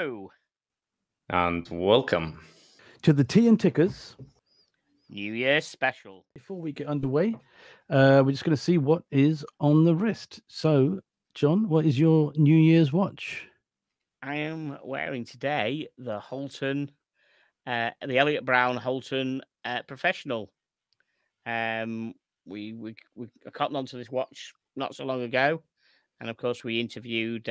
Hello. And welcome to the Tea and Tickers New Year special. Before we get underway, we're just going to see what is on the wrist. So, John, what is your New Year's watch? I am wearing today the Holton, the Elliot Brown Holton Professional. We cottoned onto this watch not so long ago, and of course we interviewed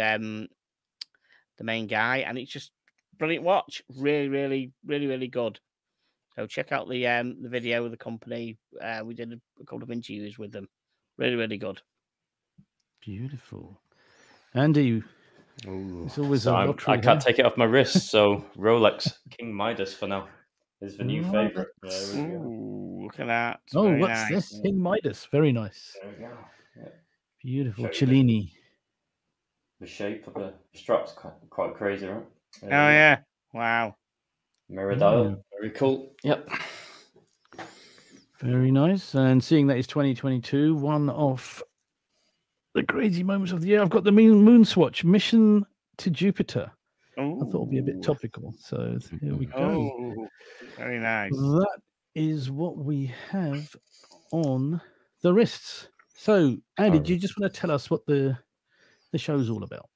the main guy, and it's just brilliant watch. Really good. So check out the video of the company. We did a couple of interviews with them. Really good. Beautiful. Andy, it's always a lottery. I can't take it off my wrist, so Rolex King Midas for now is the new favorite. Ooh, look at that. Oh, very what's nice. this? King Midas. Very nice. There we go. Yeah. Beautiful. Cellini. The shape of the strap's quite crazy, right? Oh, yeah. Wow. Mirror dial. Very cool. Yep. Very nice. And seeing that it's 2022, one of the crazy moments of the year, I've got the moon swatch, Mission to Jupiter. Ooh. I thought it would be a bit topical. So here we go. Oh, very nice. That is what we have on the wrists. So, Andy, do you just want to tell us what the show's all about?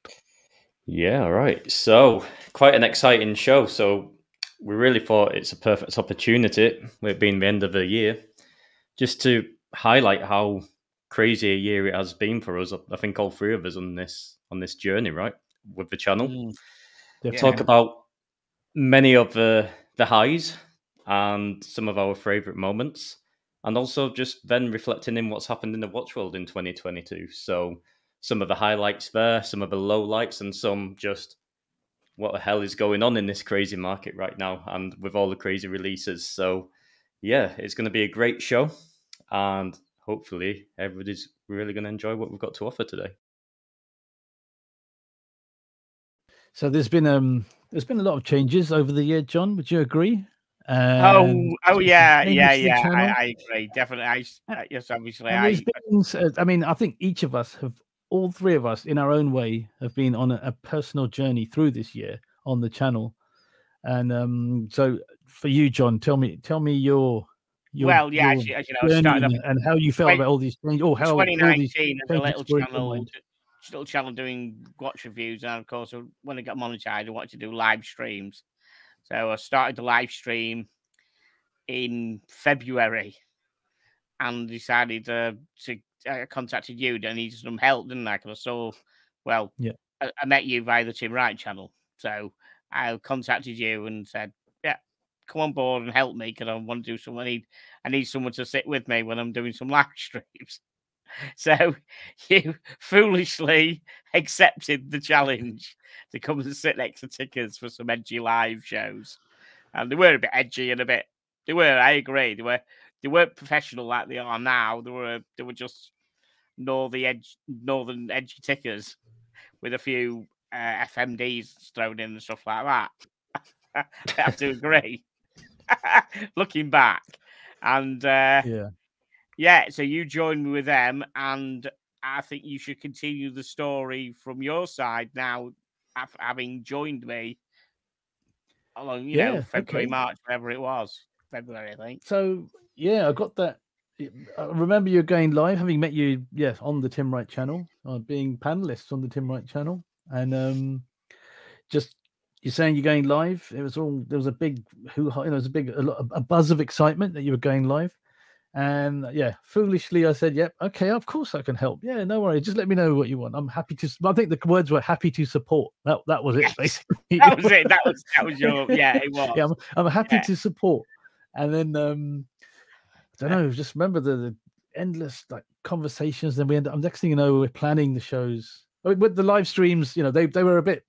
Yeah, right. So, quite an exciting show. So, we really thought it's a perfect opportunity, with it being the end of the year, just to highlight how crazy a year it has been for us. I think all three of us on this journey, right, with the channel. Talk about many of the highs and some of our favorite moments, and also just then reflecting in what's happened in the watch world in 2022. So some of the highlights there, some of the lowlights, and some just what the hell is going on in this crazy market right now, and with all the crazy releases. So yeah, it's going to be a great show, and hopefully everybody's really going to enjoy what we've got to offer today. So there's been a lot of changes over the year, John. Would you agree? Oh yeah. I agree, definitely. Yes, obviously. I think each of us have, all three of us, in our own way, have been on a personal journey through this year on the channel. And so, for you, John, tell me your well, yeah, your as you know, started off and how you felt about all these changes. Oh, how 2019 as a little channel doing watch reviews, and of course, when I got monetized, I wanted to do live streams. So I started the live stream in February, and decided to I contacted you. I needed some help, didn't I? Because I saw, I met you via the Tim Wright channel, so I contacted you and said, "Yeah, come on board and help me, because I want to do something. I need someone to sit with me when I'm doing some live streams." So you foolishly accepted the challenge to come and sit next to Tickers for some edgy live shows, and they were a bit edgy and I agree. They weren't professional like they are now. They were just northern edgy Tickers with a few FMDs thrown in and stuff like that. I have to agree. Looking back, and so you joined me with them, and I think you should continue the story from your side now, having joined me along, February, March, whatever it was. February, I think. So, I got that. I remember you going live, having met you, on the Tim Wright channel, being panelists on the Tim Wright channel. And just, you're saying you're going live. There was a big hoo-ha, there was a buzz of excitement that you were going live. And foolishly I said, "Yep, okay, of course I can help. Yeah, no worries. Just let me know what you want. I'm happy to." I think the words were "happy to support." That was it, basically. That was it. That was your. Yeah, it was. Yeah, I'm happy to support. And then I don't know. Just remember the endless conversations. Then we end up. Next thing you know, we're planning the shows. With the live streams, they were a bit.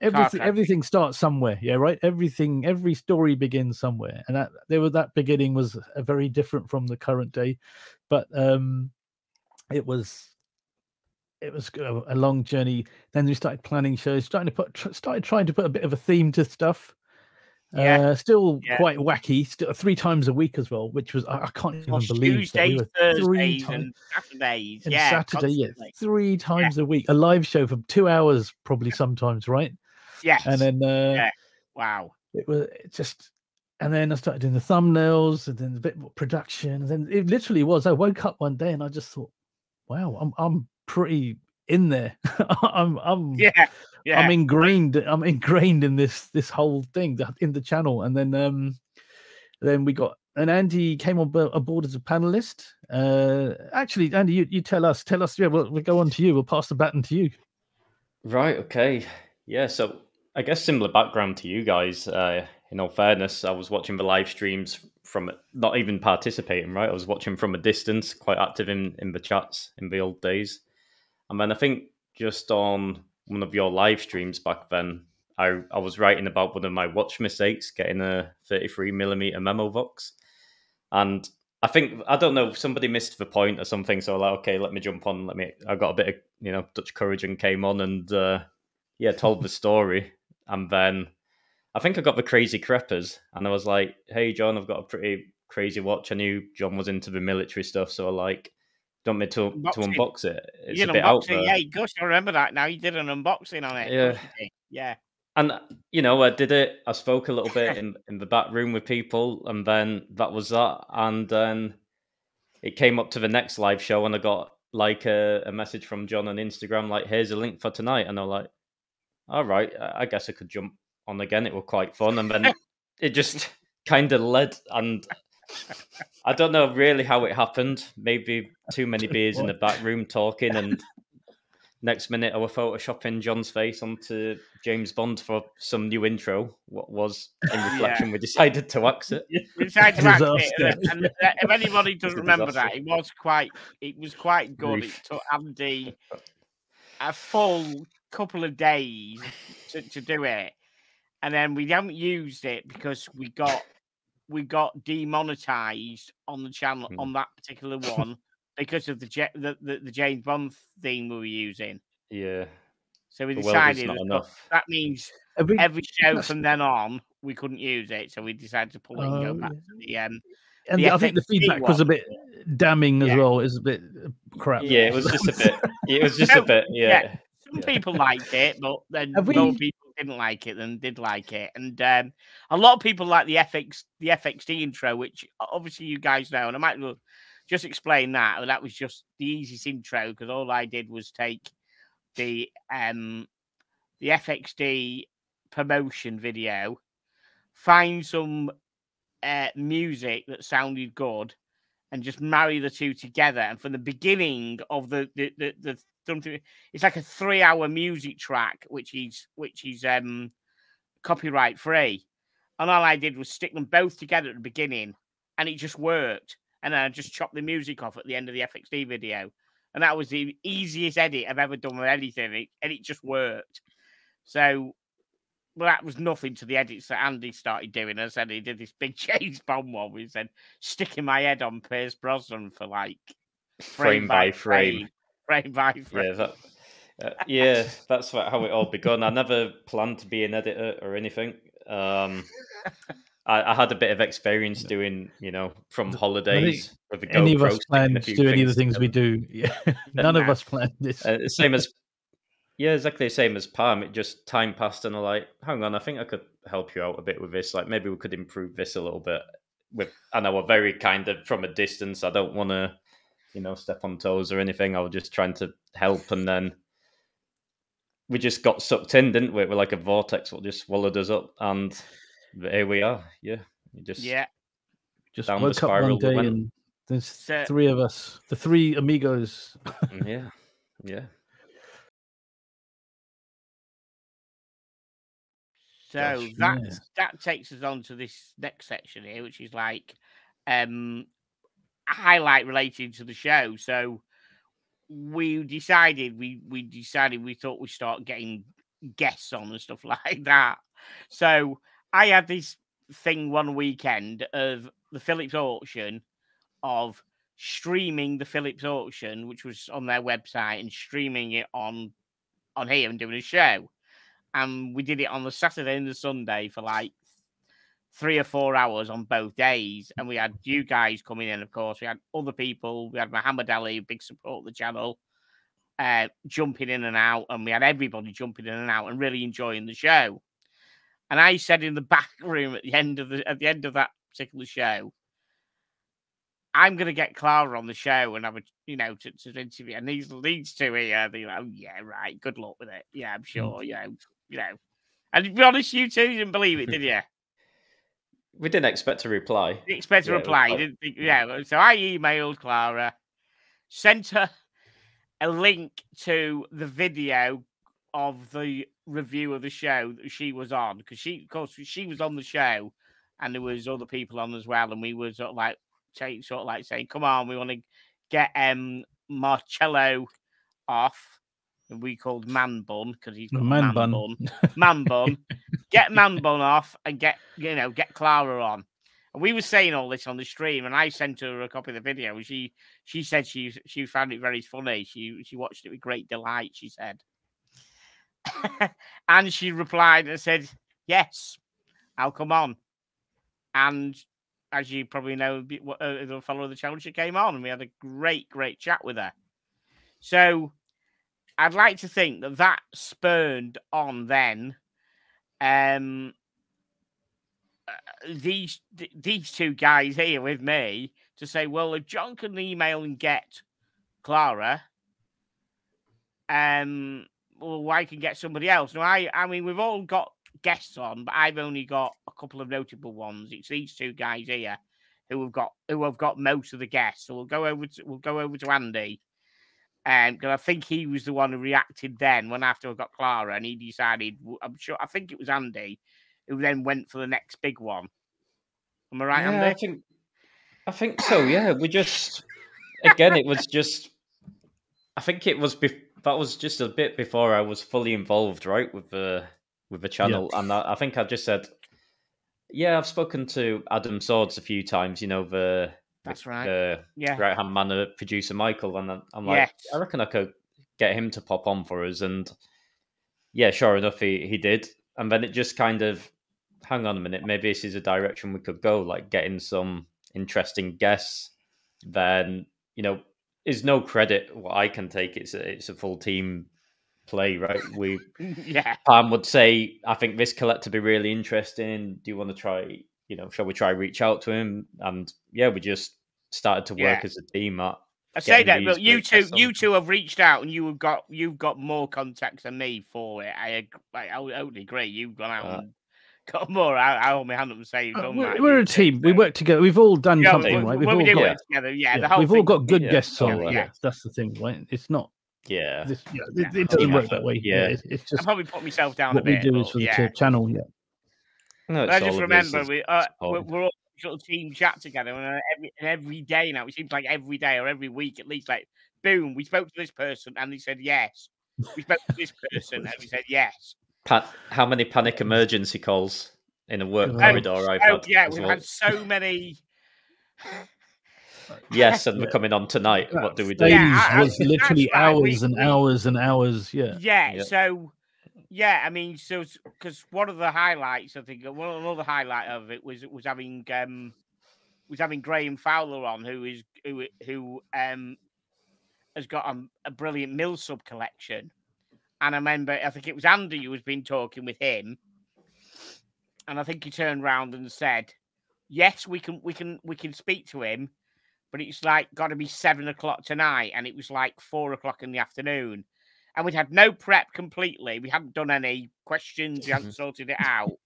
Everything starts somewhere, right? Every story begins somewhere, and that beginning was very different from the current day, but it was a long journey. Then we started planning shows, started trying to put a bit of a theme to stuff. Still quite wacky. Still 3 times a week as well, which was I can't even believe Tuesdays, Thursdays, and Saturdays. And Saturday, 3 times a week, a live show for 2 hours, probably sometimes, right? Yes. And then Wow. it was just, and then I started doing the thumbnails, and then a bit more production, and then it literally was. I woke up one day and I just thought, wow, I'm pretty in there. I'm ingrained. I'm ingrained in this whole thing in the channel. And then we got, and Andy came on aboard as a panelist. Actually, Andy, you tell us. Yeah, we'll go on to you. We'll pass the baton to you. Right. Okay. Yeah. So I guess similar background to you guys. In all fairness, I was watching the live streams from not even participating. Right. I was watching from a distance, quite active in the chats in the old days. And then I think just on one of your live streams back then, I was writing about one of my watch mistakes, getting a 33mm Memo Vox. And I don't know, somebody missed the point or something. So like, okay, let me jump on. I got a bit of, Dutch courage and came on and, told the story. And then I think I got the crazy creppers and I was like, hey, John, I've got a pretty crazy watch. I knew John was into the military stuff. So don't want me to unbox it. It's a bit out there. Yeah, gosh, I remember that now. You did an unboxing on it. Yeah. Yeah. And, I did it. I spoke a little bit in the back room with people, and then that was that. And then it came up to the next live show, and I got like a message from John on Instagram, like, here's a link for tonight. And I'm like, all right, I guess I could jump on again. It was quite fun. And then it just kind of led, and I don't know really how it happened. Maybe too many beers in the back room talking, and next minute I was photoshopping John's face onto James Bond for some new intro. What was, in reflection, we decided to wax it. We decided to wax it, and if anybody doesn't remember that, it was quite good. It took Andy a full couple of days to do it, and then we haven't used it because we got demonetized on the channel on that particular one because of the James Bond theme we were using. Yeah. So we decided that means every show from then on we couldn't use it. So we decided to pull it and go back to the and I think the feedback was a bit damning as well. It was a bit crap. Yeah, it was just a bit. It was just a bit. Yeah. Some people liked it, but then more people didn't like it than did like it. And a lot of people like the FXD intro, which obviously you guys know. And I might just explain that. That was just the easiest intro because all I did was take the FXD promotion video, find some music that sounded good, and just marry the two together. And from the beginning of the something, it's like a 3-hour music track, which is copyright free. And all I did was stick them both together at the beginning, and it just worked. And then I just chopped the music off at the end of the FXD video. And that was the easiest edit I've ever done with anything. And it just worked. So, well, that was nothing to the edits that Andy started doing. I said he did this big James Bond one. He said, sticking my head on Pierce Brosnan for like frame by frame. Frame by frame. Yeah, that's how it all begun. I never planned to be an editor or anything. I had a bit of experience doing, from holidays with the GoPro. Any of us planned to do any of the things we do. Yeah, none of us planned this. Exactly the same as Pam. It just time passed, and I'm like, hang on, I think I could help you out a bit with this. Like maybe we could improve this a little bit. And I was very kind of from a distance. I don't want to, step on toes or anything. I was just trying to help, and then we just got sucked in, didn't we? We're like a vortex that just swallowed us up, and here we are. Yeah, just down woke the spiral. Up one day and there's three of us, the three amigos. Yeah. So that takes us on to this next section here, which is like a highlight related to the show. So we decided we thought we'd start getting guests on and stuff like that. So I had this thing one weekend of the Philips auction, of streaming the Philips auction, which was on their website, and streaming it on here and doing a show. And we did it on the Saturday and the Sunday for like 3 or 4 hours on both days. And we had you guys coming in, of course. We had other people. We had Muhammad Ali, big support of the channel. jumping in and out, and we had everybody jumping in and out and really enjoying the show. And I said in the back room at the end of that particular show, I'm going to get Clara on the show and have a, to interview. And these two here, they're like, oh, yeah, right. Good luck with it. Yeah, I'm sure. And to be honest, you two didn't believe it, did you? We didn't expect a reply. Didn't expect a reply. Didn't think, So I emailed Clara, sent her a link to the video of the review of the show that she was on, because she was on the show, and there was other people on as well, and we were sort of like saying, "Come on, we want to get Marcello off." And we called Man Bun because he's got Man Bun. Man Bun. Get Man Bun off and get Clara on. And we were saying all this on the stream, and I sent her a copy of the video. And she said she found it very funny. She watched it with great delight, she said. And she replied and said, "Yes, I'll come on." And as you probably know, the fellow of the channel, she came on, and we had a great chat with her. So I'd like to think that spurred on then these two guys here with me to say, well, if John can email and get Clara, well, I can get somebody else. Now, I mean, we've all got guests on, but I've only got a couple of notable ones. It's these two guys here who have got most of the guests. So we'll go over to Andy. Because I think he was the one who reacted then when after I got Clara, and he decided, I think it was Andy, who then went for the next big one. Am I right, Andy? I think so, yeah. We just, again, it was just, I think it was, that was just a bit before I was fully involved, right, with the channel. Yeah. And I think I've just said, yeah, I've spoken to Adam Swords a few times, that's right. Right-hand man, producer Michael, and I'm like, yes. I reckon I could get him to pop on for us, and yeah, sure enough, he did. And then it just kind of, hang on a minute, maybe this is a direction we could go, like getting some interesting guests. Then is no credit what I can take. It's a full team play, right? We Pam would say, I think this collector be really interesting. Do you want to try? Shall we try reach out to him? And yeah, we just started to work as a team. I say that, but you two have reached out, and you've got more contacts than me for it. I totally agree. You've gone out and got more. I hold my hand up and say we're a team. We work together. We've all done something, right? We've all got together. We've all got good guests on. Yeah, that's the thing, right? It's not. Yeah, it doesn't work that way. Yeah, it's just. I probably put myself down a bit. What we do is for the channel. Yeah. No, I just remember we're all sort of team chat together, and every day now it seems like every day or every week at least, like boom, we spoke to this person and they said yes. We spoke to this person and we said yes. How many panic emergency calls in a work corridor I've had? Yeah, we've had so many. Yes, and we're coming on tonight. What do we do? Yeah, was literally hours and hours and hours. Yeah. So. Yeah, I mean, so because one of the highlights, I think, another highlight of it was having Graham Fowler on, who has got a brilliant mill sub collection, and I remember I think it was Andy who was been talking with him, and I think he turned around and said, "Yes, we can speak to him, but it's like got to be 7 o'clock tonight," and it was like 4 o'clock in the afternoon. And we'd had no prep completely. We hadn't done any questions. We hadn't sorted it out.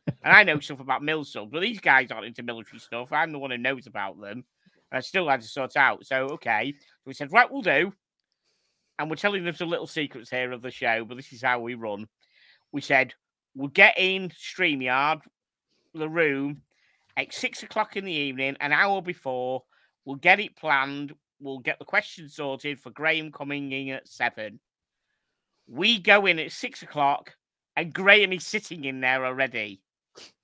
And I know stuff about mill subs, but these guys aren't into military stuff. I'm the one who knows about them. And I still had to sort out. So, okay. We said, right, we'll do. And we're telling them some little secrets here of the show, but this is how we run. We said, we'll get in StreamYard, the room, at 6 o'clock in the evening, an hour before. We'll get it planned. We'll get the questions sorted for Graham coming in at 7. We go in at 6 o'clock, and Graham is sitting in there already.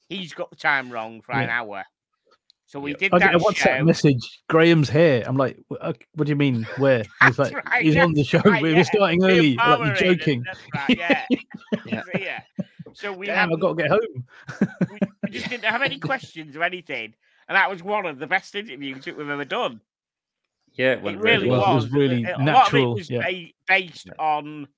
He's got the time wrong for an hour. So we did that. I get a WhatsApp message. Graham's here. I'm like, what do you mean? Where? He's like, right, he's on the show. We're starting early. Like, you're joking. That's right, yeah. So I've got to get home. we just didn't have any questions or anything, and that was one of the best interviews that we've ever done. Yeah, it really was. It was really a natural. lot of it was based on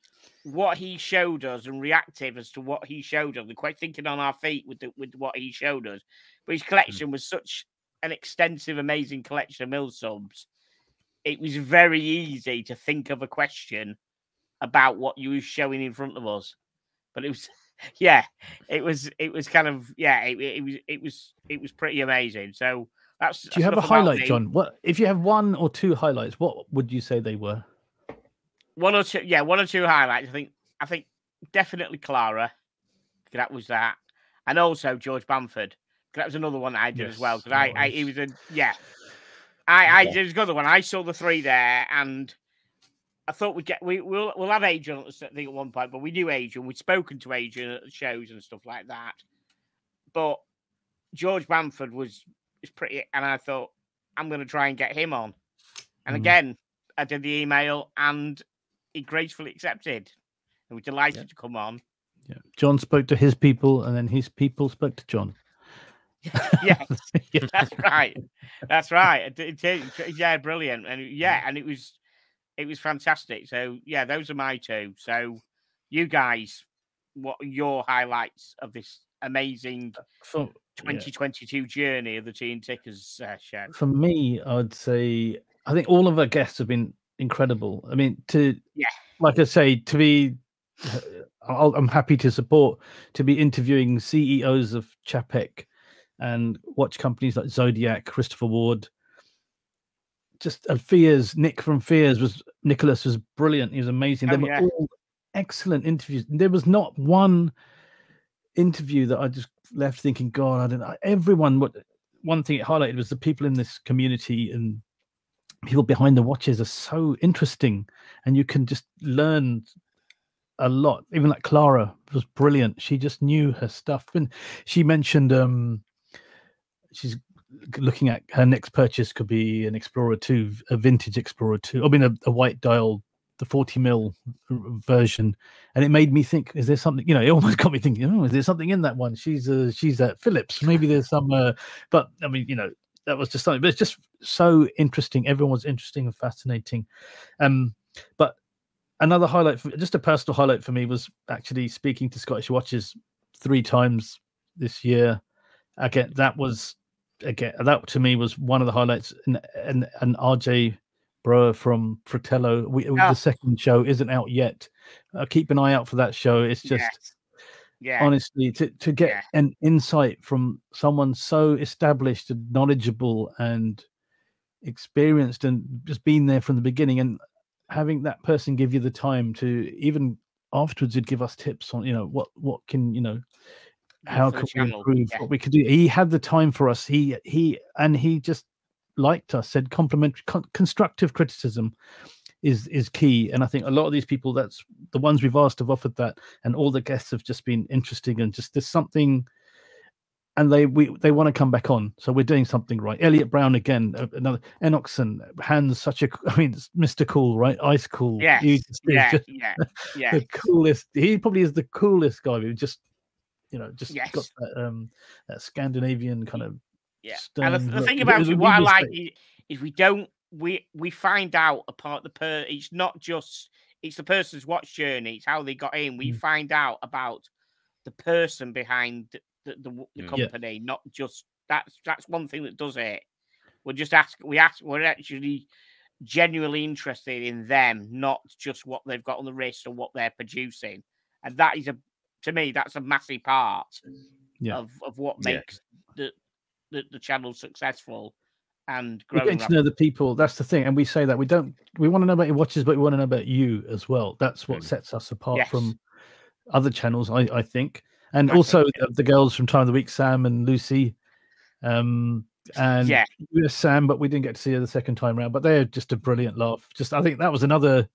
what he showed us and reactive as to what he showed us. We're quite thinking on our feet with what he showed us. But his collection was such an extensive, amazing collection of mill subs. It was very easy to think of a question about what you were showing in front of us. But it was, it was kind of, it was pretty amazing. So that's. Do you have a highlight, John? What if you have one or two highlights? What would you say they were? One or two highlights. I think definitely Clara. That was that, and also George Bamford. That was another one that I did as well. Because he was I did another one. I saw the three there, and I thought we'll have Adrian at one point, but we knew Adrian. We'd spoken to Adrian at the shows and stuff like that. But George Bamford was pretty, and I thought I'm going to try and get him on. And again, I did the email, and he gracefully accepted. And we're delighted to come on. Yeah, John spoke to his people, and then his people spoke to John. Yes, that's right. That's right. Yeah, brilliant, and and it was fantastic. So yeah, those are my two. So you guys, what are your highlights of this amazing 2022 journey of the T&Tickers show? For me, I'd say I think all of our guests have been incredible. I mean, like I say, to be, I'm happy to support to be interviewing CEOs of Czapek and watch companies like Zodiac, Christopher Ward. Just Fears, Nicholas was brilliant. He was amazing. They were all excellent interviews. There was not one interview that I just left thinking, God, I don't know. Everyone, one thing it highlighted was the people in this community and people behind the watches are so interesting, and you can just learn a lot. Even like Clara was brilliant. She just knew her stuff. And she mentioned she's looking at her next purchase could be an Explorer 2, a vintage Explorer 2. I mean, a white dial, the 40mm version. And it made me think, is there something, it almost got me thinking, is there something in that one? She's at Philips. Maybe there's some, but I mean, that was just something, but it's just so interesting. Everyone was interesting and fascinating. But another highlight, just a personal highlight for me, was actually speaking to Scottish Watches 3 times this year. Again, that to me was one of the highlights. And RJ Broer from Fratello, the second show isn't out yet. Keep an eye out for that show. It's just, honestly, to get an insight from someone so established and knowledgeable and experienced and just been there from the beginning, and having that person give you the time to even afterwards would give us tips on what can how can we improve what we could do. He had the time for us. He just liked us, said complimentary constructive criticism is key. And I think a lot of these people, that's the ones we've asked, have offered that, and all the guests have just been interesting and just there's something, and they want to come back on. So we're doing something right. Elliot Brown again, another Enoxon, Hans, Mr. Cool, right? Ice Cool. The coolest. He probably is the coolest guy. Who just got that Scandinavian kind of stern. And the thing about it, what I like is we find out about it's not just it's the person's watch journey, it's how they got in. We find out about the person behind the company, not just that's one thing that does it. We're actually genuinely interested in them, not just what they've got on the wrist or what they're producing. And that is to me, that's a massive part of what makes the channel successful and growing. We're getting to know the people. That's the thing, and we say that we want to know about your watches, but we want to know about you as well. That's what sets us apart from other channels, I think. And also the girls from Time of the Week, Sam and Lucy, and we were Sam, but we didn't get to see her the second time around. But they're just a brilliant laugh. I think that was another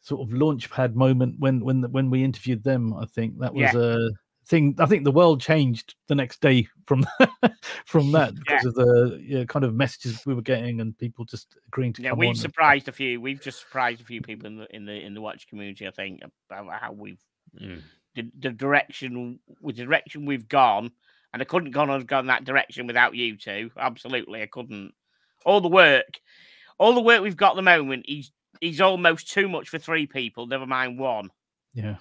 sort of launchpad moment when we interviewed them. I think that was a thing. I think the world changed the next day from that because of the kind of messages we were getting and people just agreeing to come on. We've just surprised a few people in the watch community. I think about how we've the direction we've gone, and I couldn't gone that direction without you two. Absolutely, I couldn't. All the work all the work we've got at the moment, he's almost too much for 3 people, never mind 1. Yeah.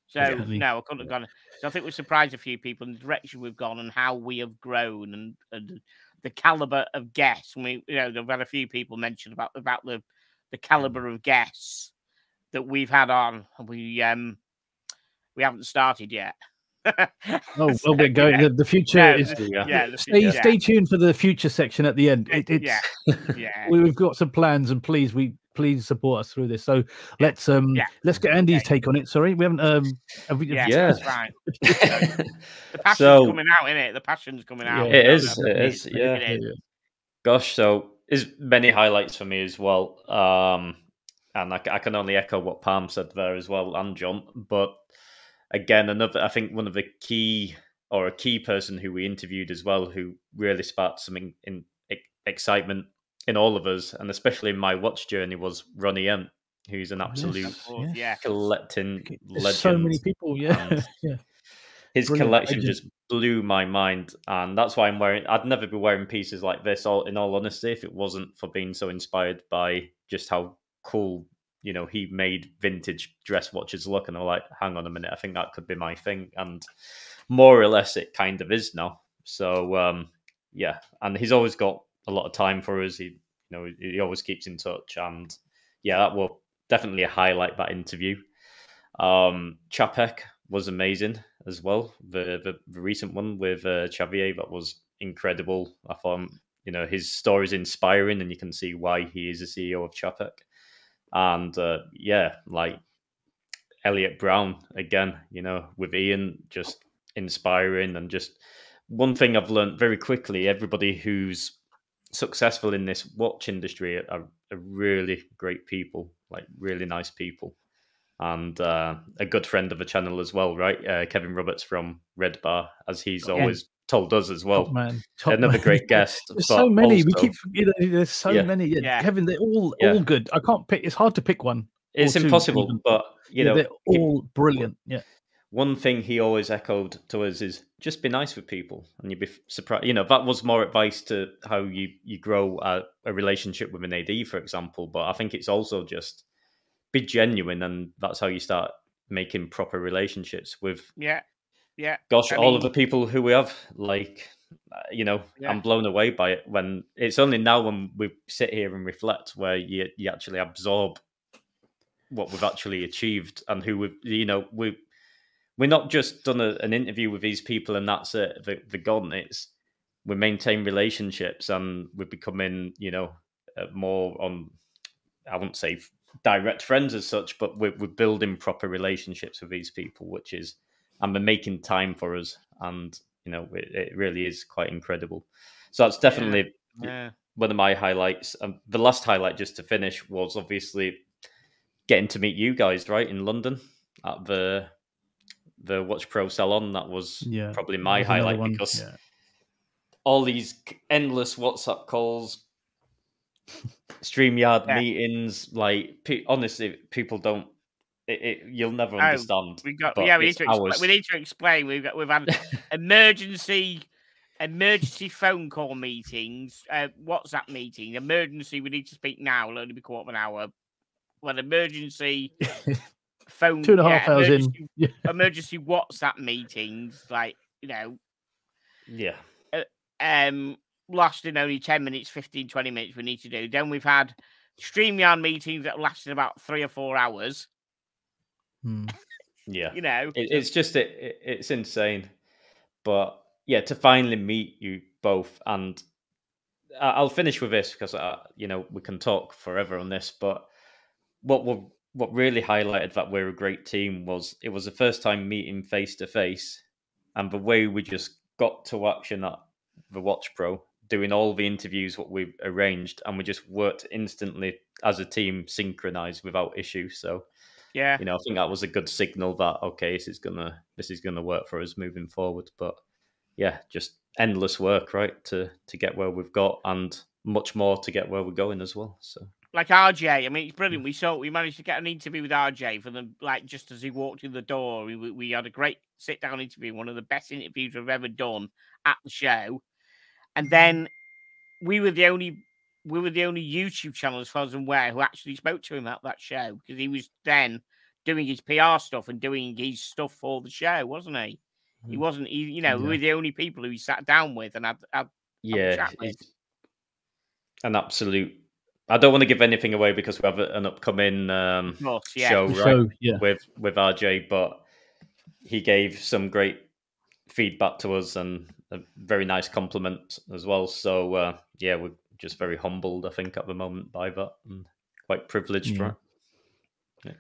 So no, I couldn't have gone. So I think we surprised a few people in the direction we've gone and how we have grown and the caliber of guests. We, there've had a few people mention about the caliber of guests that we've had on. We haven't started yet. Oh, well, we're going. The future is. Stay tuned for the future section at the end. We've got some plans, and please support us through this. So let's get Andy's take on it. Sorry, we haven't. That's right. The passion's coming out, isn't it? The passion's coming out. It is. Yeah. Gosh, so there's many highlights for me as well. And I can only echo what Palm said there as well, and John. But again, I think one of the a key person who we interviewed as well, who really sparked some excitement in all of us, and especially in my watch journey, was Ronnie M, who's an absolute collecting legend. So many people, His collection just blew my mind, and that's why I'd never be wearing pieces like this, in all honesty, if it wasn't for being so inspired by just how cool, he made vintage dress watches look. And I'm like, hang on a minute, I think that could be my thing. And more or less it kind of is now. So, and he's always got a lot of time for us. He always keeps in touch. And that will definitely highlight that interview. Czapek was amazing as well. The recent one with Xavier, that was incredible. I thought, his story is inspiring, and you can see why he is the CEO of Czapek. And like Elliot Brown again, with Ian, just inspiring. And just one thing I've learned very quickly: everybody who's successful in this watch industry are really great people, like really nice people. And a good friend of the channel as well, right? Kevin Roberts from Red Bar, as he's always told us as well. Another great guest. There's so many. We keep, there's so many. Yeah. Kevin, they're all good. I can't pick. It's hard to pick one. It's impossible, but they're all brilliant. Yeah. One thing he always echoed to us is just be nice with people, and you'd be surprised. That was more advice to how you grow a relationship with an AD, for example. But I think it's also just be genuine, and that's how you start making proper relationships with. Gosh, all of the people who we have, like, I'm blown away by it. When it's only now when we sit here and reflect, where you actually absorb what we've actually achieved, and who we're not just done an interview with these people and that's it. They're gone. It's we maintain relationships, and we're becoming, more on, I wouldn't say direct friends as such, but we're building proper relationships with these people, and they're making time for us, and it really is quite incredible. So that's definitely one of my highlights. The last highlight, just to finish, was obviously getting to meet you guys, right, in London at the Watch Pro salon. That was probably my highlight, because all these endless WhatsApp calls, StreamYard meetings, like honestly, people don't. You'll never understand. We need to explain. We've had emergency phone call meetings, WhatsApp meeting, emergency. We need to speak now. It'll only be quarter of an hour. Well, emergency phone 2.5 hours in. Emergency WhatsApp meetings, lasting only 10 minutes, 15, 20 minutes. We need to do. Then we've had StreamYard meetings that lasted about 3 or 4 hours. It's just it's insane. But to finally meet you both, and I'll finish with this because we can talk forever on this. But what really highlighted that we're a great team was it was the first time meeting face to face, and the way we just got to action at the Watch Pro, doing all the interviews what we've arranged, and we just worked instantly as a team, synchronized without issue. So I think that was a good signal that this is gonna work for us moving forward. But just endless work, right, to get where we've got, and much more to get where we're going as well. So like RJ, I mean, it's brilliant. We managed to get an interview with RJ for them, like just as he walked in the door. We had a great sit down interview, one of the best interviews we've ever done at the show. And then we were the only we were the only YouTube channel, as far as I'm aware, who actually spoke to him at that show, because he was then doing his PR stuff and doing his stuff for the show, wasn't he? He wasn't. We were the only people who he sat down with and had a chat with. An absolute. I don't want to give anything away because we have an upcoming show, right? With RJ, but he gave some great feedback to us and a very nice compliment as well. So we're just very humbled, I think, at the moment by that, and quite privileged, right? Yeah.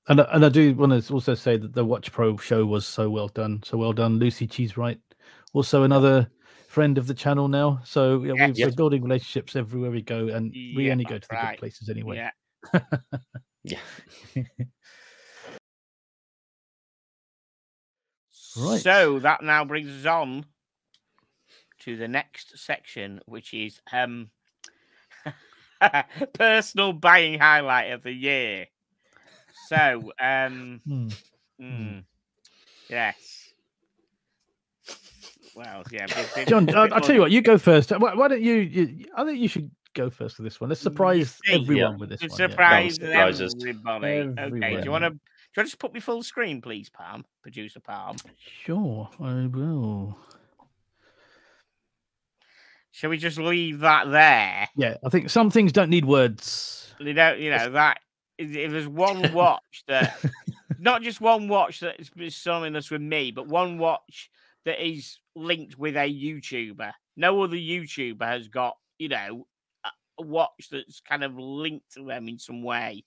And I do want to also say that the Watch Pro show was so well done. So well done, Lucy Cheesewright. Also another friend of the channel now. So we're building relationships everywhere we go, and we only go to the good places anyway. Yeah. Right. So that now brings us on to the next section, which is personal buying highlight of the year. So, yes. Well, yeah. John, I'll tell you what. You go first. Why don't you? I think you should go first for this one. Let's surprise everyone with this one. Surprise everybody. Okay. Do you want to just put me full screen, please, Palm? Producer Palm. Sure, I will. Shall we just leave that there? Yeah, I think some things don't need words. They don't. That if there's one watch that, not just one watch that is synonymous with me, but one watch that is linked with a YouTuber. No other YouTuber has got, a watch that's kind of linked to them in some way.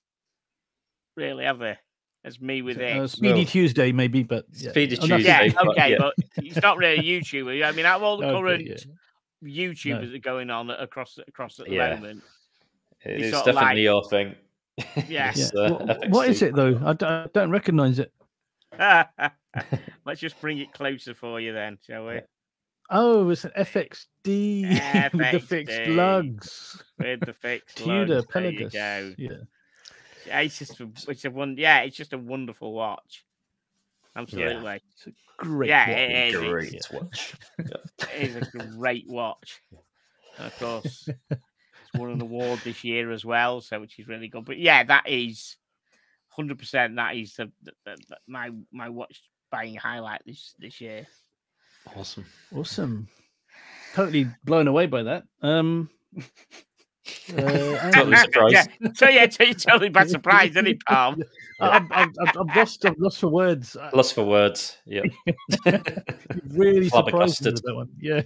Really, have they? As me with it. Speedy Tuesday, maybe, but Speedy Tuesday. Yeah, okay, but it's not really a YouTuber. I mean, out of all the current YouTubers that are going on across at the moment, it's definitely your thing. Yes. What is it though? I don't recognize it. Let's just bring it closer for you then, shall we? Oh, it's an FXD with the fixed lugs. With the fixed Tudor lugs. Pelagus. There you go. Yeah. It's just a wonderful watch. Absolutely. Yeah. It's a great great watch. It is a great watch. And of course, it's won an award this year as well, so which is really good. But yeah, that is 100%. That is my watch buying highlight this year. Awesome. Totally blown away by that. Totally surprised. Yeah, totally by surprise, isn't he, Palm? I'm lost for words. Lost for words. Yeah. Really surprised me with that one. Yeah.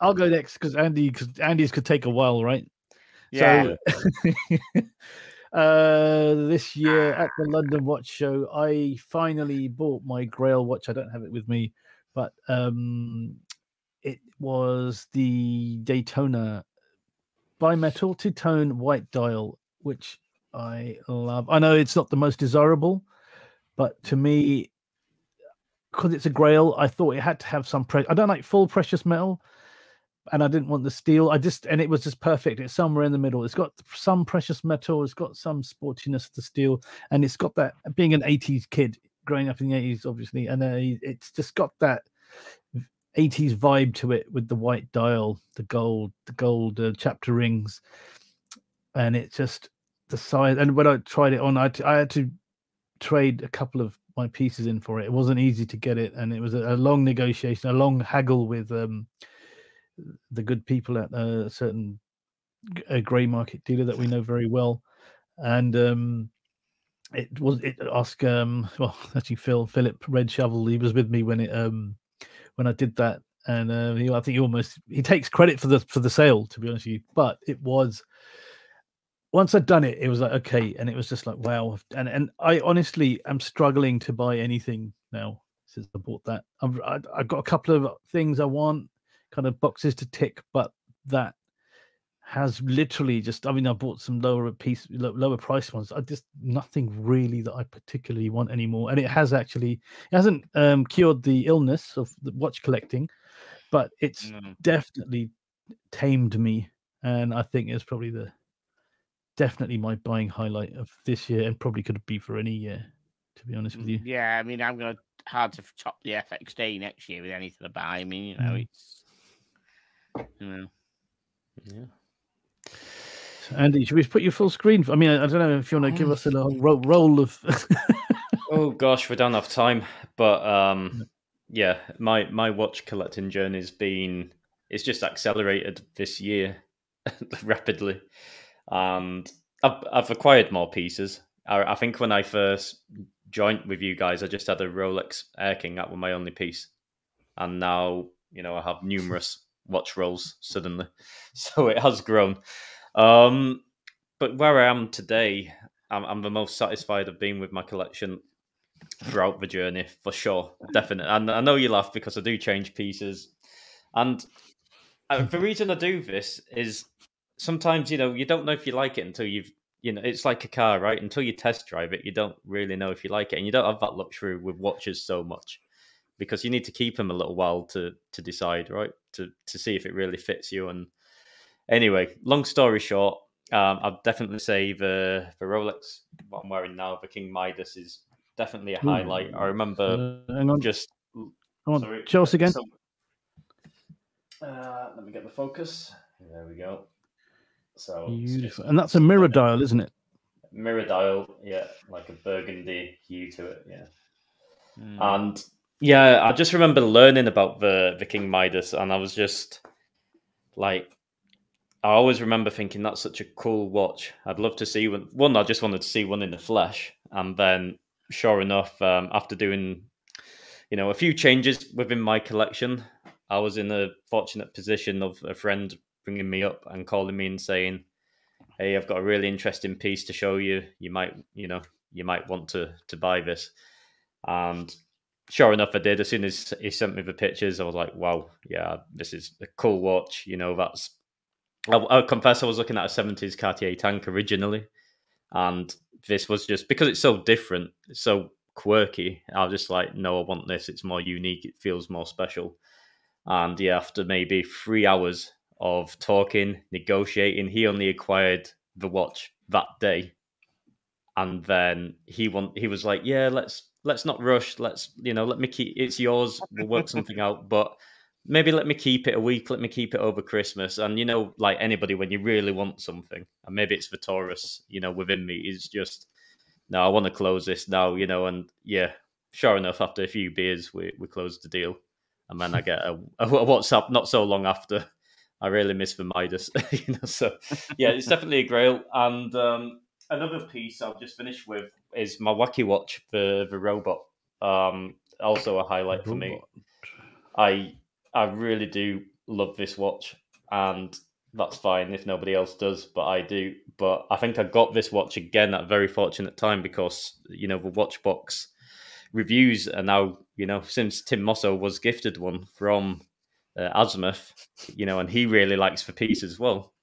I'll go next because Andy's could take a while, right? Yeah. So, this year at the London Watch Show, I finally bought my Grail watch. I don't have it with me, but it was the Daytona bimetal two-tone white dial, which I love. I know it's not the most desirable, but to me, because it's a Grail, I thought it had to have some I don't like full precious metal, and I didn't want the steel. And it was just perfect. It's somewhere in the middle. It's got some precious metal. It's got some sportiness to steel, and it's got that, being an 80s kid growing up in the 80s, obviously, and it's just got that 80s vibe to it with the white dial, the gold chapter rings, and it's just the size. And when I tried it on, I had to trade a couple of my pieces in for it. It wasn't easy to get it, and it was a long negotiation, a long haggle with the good people at a certain grey market dealer that we know very well. And Philip Red Shovel, he was with me when I did that, and I think he takes credit for the sale, to be honest with you. But it was, once I'd done it, it was like, okay, and it was just like, wow. And I honestly am struggling to buy anything now since I bought that. I've got a couple of things I want, kind of boxes to tick, but that has literally just, I bought some lower price ones. Nothing really that I particularly want anymore. And it hasn't cured the illness of the watch collecting, but it's definitely tamed me. And I think it's probably definitely my buying highlight of this year, and probably could be for any year, to be honest with you. Yeah, I'm hard to top the FXD next year with anything to buy. It's Yeah. Yeah. Andy, should we put your full screen? I mean, I don't know if you want to give us a little roll of. Oh gosh, we don't have time. But yeah, my watch collecting journey's been, it's just accelerated this year rapidly, and I've acquired more pieces. I think when I first joined with you guys, I just had a Rolex Air King. That was my only piece, and now I have numerous watch rolls suddenly, so it has grown. But where I am today, I'm the most satisfied I've been with my collection throughout the journey, for sure, definitely. And I know you laugh because I do change pieces, and the reason I do this is sometimes you don't know if you like it until it's like a car, right? Until you test drive it, you don't really know if you like it, and you don't have that luxury with watches so much because you need to keep them a little while to decide, right? To see if it really fits you. And anyway, long story short, I'd definitely say the Rolex what I'm wearing now, the King Midas, is definitely a highlight. I remember Hang on. just. Come on, Sorry, show us again. Let me get the focus. There we go. So beautiful, and that's a mirror dial, isn't it? Mirror dial, yeah, like a burgundy hue to it, yeah. And yeah, I just remember learning about the King Midas, and I was just like, I always remember thinking that's such a cool watch. I'd love to see one. I just wanted to see one in the flesh, and then sure enough, after doing a few changes within my collection, I was in a fortunate position of a friend bringing me up and calling me and saying, "Hey, I've got a really interesting piece to show you. You might want to buy this." And sure enough, I did. As soon as he sent me the pictures, I was like, "Wow, yeah, this is a cool watch." That's. I'll confess, I was looking at a 70s Cartier tank originally, and this was just because it's so different, it's so quirky. I was just like, no, I want this. It's more unique. It feels more special. And yeah, after maybe 3 hours of talking, negotiating, he only acquired the watch that day. And then he was like, yeah, let's not rush. Let me keep it's yours. We'll work something out, but maybe let me keep it a week. Let me keep it over Christmas. And like anybody, when you really want something, and maybe it's the Taurus, within me is just, no, I want to close this now, and yeah, sure enough, after a few beers, we closed the deal. And then I get a WhatsApp not so long after. I really miss the Midas, So yeah, it's definitely a grail. And another piece I'll just finish with is my Wacky Watch, the robot. Also a highlight for me. I really do love this watch, and that's fine if nobody else does, but I do. But I think I got this watch again at a very fortunate time because the Watchbox reviews are now, since Tim Mosso was gifted one from Azimuth, and he really likes the piece as well.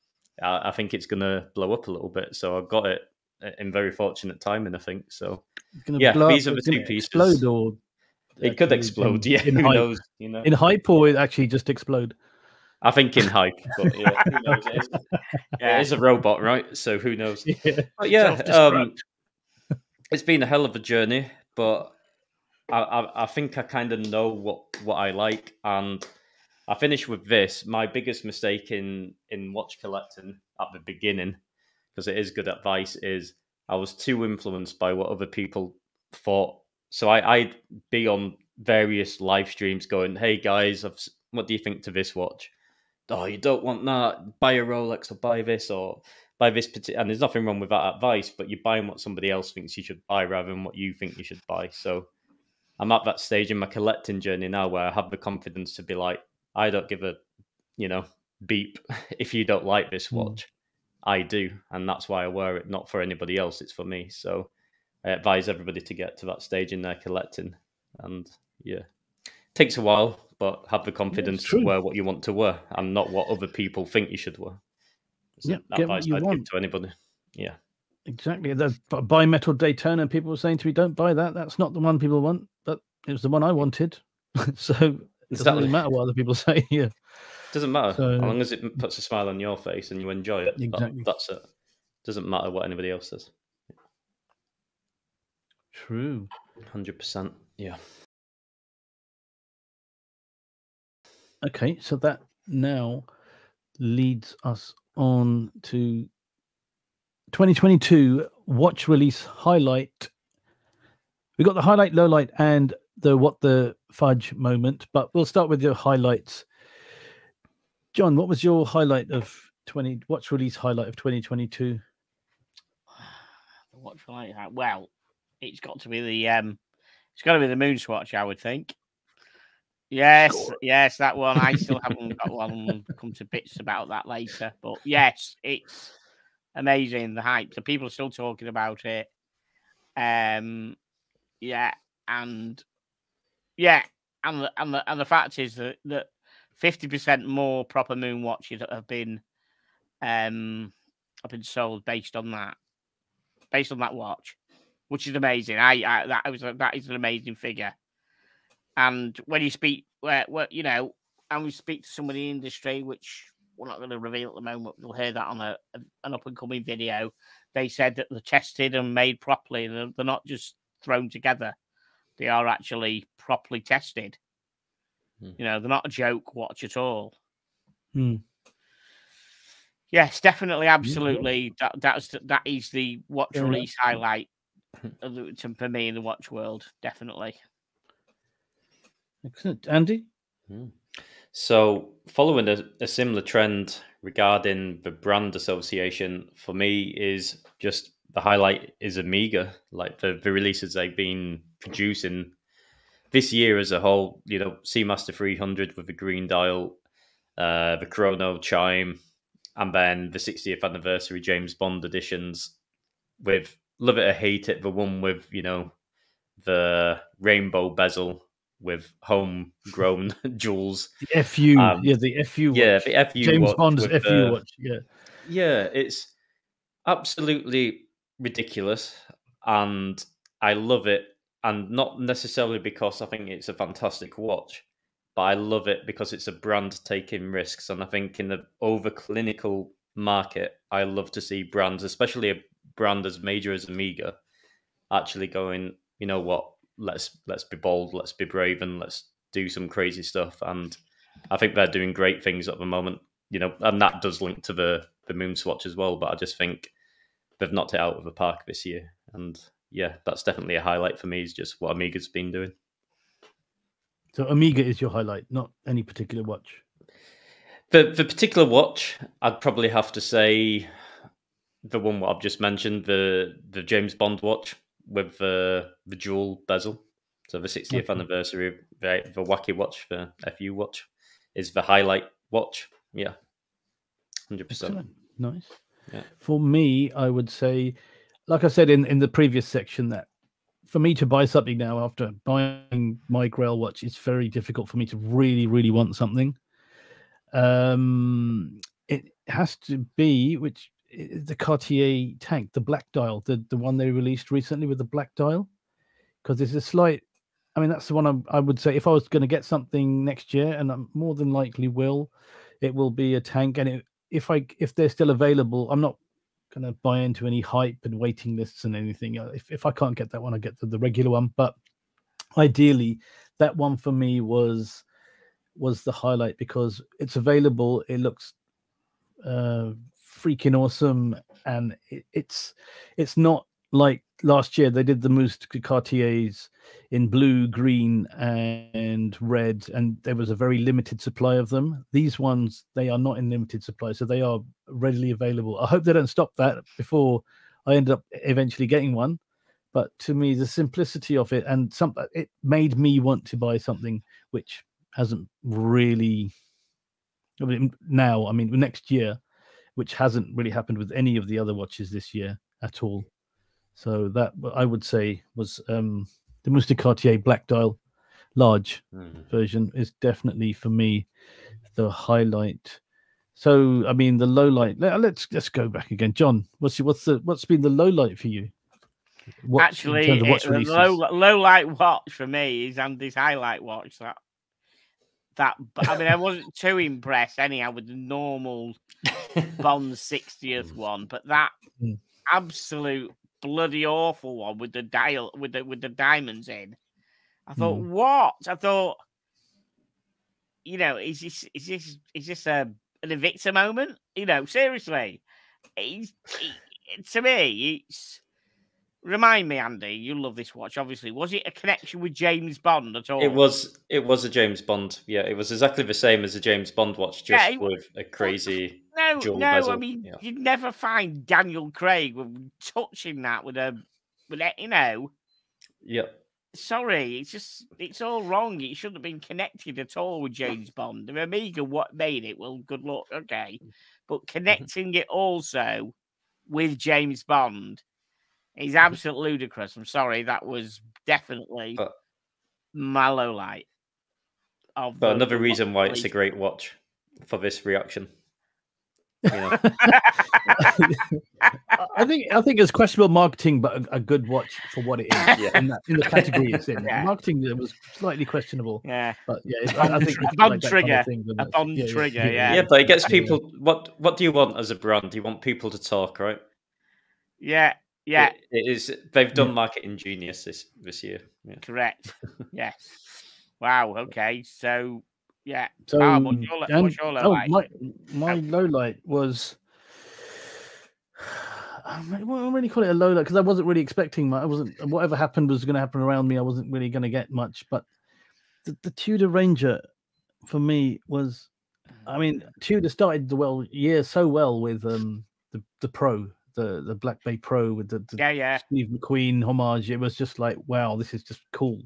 I think it's going to blow up a little bit, so I got it in very fortunate timing, I think. So yeah, these are the two pieces. Explode, or it could explode. Who knows? In hype, or it actually just explode. I think in hype, but yeah, who knows? It is a robot, right? So who knows? Yeah. But yeah, it's been a hell of a journey, but I think I kind of know what I like, and I finish with this. My biggest mistake in watch collecting at the beginning, because it is good advice, is I was too influenced by what other people thought. So I'd be on various live streams going, "Hey guys, what do you think to this watch? Oh, you don't want that. Buy a Rolex or buy this or buy this particular." And there's nothing wrong with that advice, but you're buying what somebody else thinks you should buy rather than what you think you should buy. So I'm at that stage in my collecting journey now where I have the confidence to be like, I don't give a, beep if you don't like this watch. I do, and that's why I wear it, not for anybody else. It's for me. So I advise everybody to get to that stage in their collecting. And yeah, it takes a while, but have the confidence to wear what you want to wear and not what other people think you should wear. Yeah, get what you want. Give to anybody. Yeah, exactly. The bimetal Daytona, people were saying to me, "Don't buy that. That's not the one people want." But it was the one I wanted, so it doesn't really matter what other people say. Yeah, doesn't matter as long as it puts a smile on your face and you enjoy it. Exactly, that's it. Doesn't matter what anybody else says. True. 100%. Yeah. Okay, so that now leads us on to 2022 watch release highlight. We got the highlight, low light, and the what the fudge moment, but we'll start with your highlights. John, what was your highlight of watch release highlight of 2022? Watch highlight. Well, it's got to be the Moon Swatch, I would think. Yes, yes, that one. I still haven't got one. We'll come to bits about that later. But yes, it's amazing. The hype. The people are still talking about it. Yeah, and the fact is that 50% more proper moon watches have been sold based on that watch, which is amazing. That is an amazing figure. And when you speak, and we speak to somebody in the industry, which we're not going to reveal at the moment, we'll hear that on an up and coming video. They said that they're tested and made properly. They're not just thrown together. They are actually properly tested. They're not a joke watch at all. Yes, definitely, absolutely. That is the watch release highlight for me in the watch world. Definitely. Excellent, Andy. So, following a similar trend regarding the brand association, for me is just the highlight is Omega, like the releases they've been producing this year as a whole. Seamaster 300 with the green dial, the Chrono Chime, and then the 60th anniversary James Bond editions with love it or hate it, the one with the rainbow bezel with homegrown jewels. The FU, the FU watch. Yeah, the FU James watch Bond's FU watch. Yeah, it's absolutely ridiculous, and I love it. And not necessarily because I think it's a fantastic watch, but I love it because it's a brand taking risks. And I think in the over clinical market, I love to see brands, especially a brand as major as Omega, actually going, you know what, let's be bold, let's be brave, and let's do some crazy stuff. And I think they're doing great things at the moment, and that does link to the Moon Swatch as well. But I just think they've knocked it out of the park this year. And yeah, that's definitely a highlight for me, is just what Omega's been doing. So Omega is your highlight, not any particular watch? The particular watch, I'd probably have to say the one what I've just mentioned, the James Bond watch with the dual bezel. So the 60th anniversary, the wacky watch, the FU watch, is the highlight watch. Yeah, 100%. Excellent. Nice. Yeah. For me, I would say, like I said in the previous section, that for me to buy something now after buying my Grail watch, it's very difficult for me to really, really want something. It has to be the Cartier tank, the black dial, the one they released recently with the black dial, because there's a slight. I mean, that's the one I would say if I was going to get something next year, and I more than likely will, it will be a tank. And if they're still available, I'm not going to buy into any hype and waiting lists and anything. If I can't get that one, I get the regular one. But ideally, that one for me was the highlight because it's available. It looks freaking awesome, and it's not like last year they did the most Cartiers in blue, green, and red, and there was a very limited supply of them. These ones, they are not in limited supply, so they are readily available. I hope they don't stop that before I end up eventually getting one. But to me, the simplicity of it and it made me want to buy something which hasn't really. I mean, next year, which hasn't really happened with any of the other watches this year at all. So that I would say was the Mouster Cartier black dial large version is definitely for me the highlight. So I mean the low light. Let's go back again, John. What's been the low light for you? Actually, the low light watch for me is Andy's highlight watch. That I mean, I wasn't too impressed anyhow with the normal Bond 60th one, but that absolute bloody awful one with the dial with the diamonds in. I thought, what? I thought, is this an Invicta moment. You know, seriously, to me, it's. Remind me, Andy. You love this watch, obviously. Was it a connection with James Bond at all? It was a James Bond. Yeah, it was exactly the same as a James Bond watch, just with a crazy dual bezel. I mean, you'd never find Daniel Craig touching that with you know. Yep. Sorry, it's all wrong. It shouldn't have been connected at all with James Bond. The Omega, what made it? Well, good luck, okay, but connecting it also with James Bond is absolutely ludicrous. I'm sorry, that was definitely my low light. But another reason why it's a great watch for this reaction. You know? I think it's questionable marketing, but a good watch for what it is. Yeah. In the category it's in. Yeah. Marketing was slightly questionable. Yeah, but yeah, I think a Bond trigger, a Bond trigger. Yeah. Yeah, but it gets people. What do you want as a brand? You want people to talk, right? Yeah. Yeah, it is. They've done marketing genius this year. Yeah. Correct. Yes. Wow. Okay. So yeah. So what's your low light? My low light was. I won't really call it a low light because I wasn't really expecting much. Whatever happened was going to happen around me. I wasn't really going to get much. But the Tudor Ranger, for me, was. I mean, Tudor started the year so well with the Pro. The Black Bay Pro with the Steve McQueen homage. It was just like, wow, this is just cool.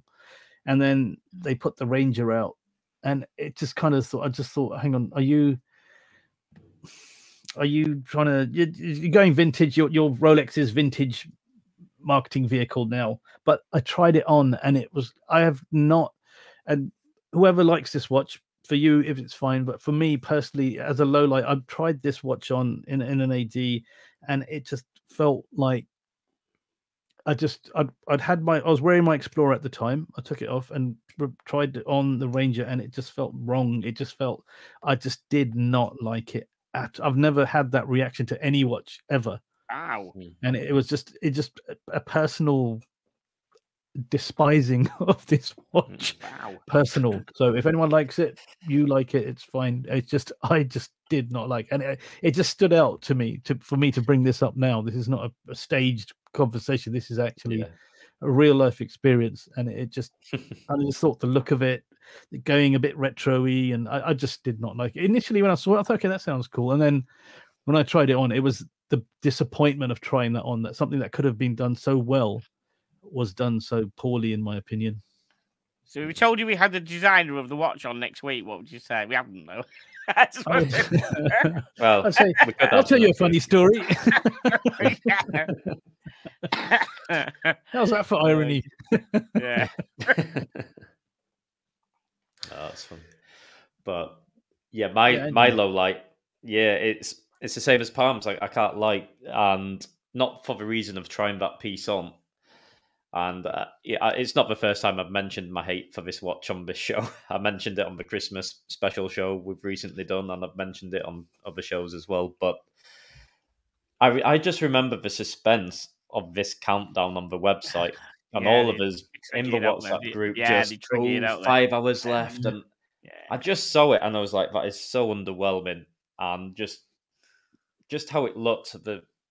And then they put the Ranger out, and it just kind of thought. I just thought, hang on, are you trying to? You're going vintage. Your Rolex is vintage marketing vehicle now. But I tried it on, and it was. I have not. And whoever likes this watch, for you, if it's fine, but for me personally, as a low light, I've tried this watch on in an AD, and it just felt like I was wearing my Explorer at the time. I took it off and tried it on the Ranger, and it just felt wrong. It just felt I just did not like it. I've never had that reaction to any watch ever. Wow! And it was just a personal despising of this watch. Wow. Personal. So if anyone likes it, you like it, it's fine. It's just I just did not like, and it just stood out to me for me to bring this up now. This is not a staged conversation. This is actually a real life experience, and it just I just thought the look of it going a bit retro-y, and I just did not like it. Initially when I saw it, I thought, okay, that sounds cool, and then when I tried it on, it was the disappointment of trying that on, that something that could have been done so well was done so poorly, in my opinion. So if we told you we had the designer of the watch on next week, what would you say? We haven't, though. Well, I'll tell you a funny story. How's that for irony? Yeah. That's fun. But yeah, my low light, it's the same as Palms. I can't lie, and not for the reason of trying that piece on. And it's not the first time I've mentioned my hate for this watch on this show. I mentioned it on the Christmas special show we've recently done, and I've mentioned it on other shows as well. But I just remember the suspense of this countdown on the website, and all of us in the WhatsApp group just 5 hours left, and I just saw it, and I was like, that is so underwhelming, and just how it looked,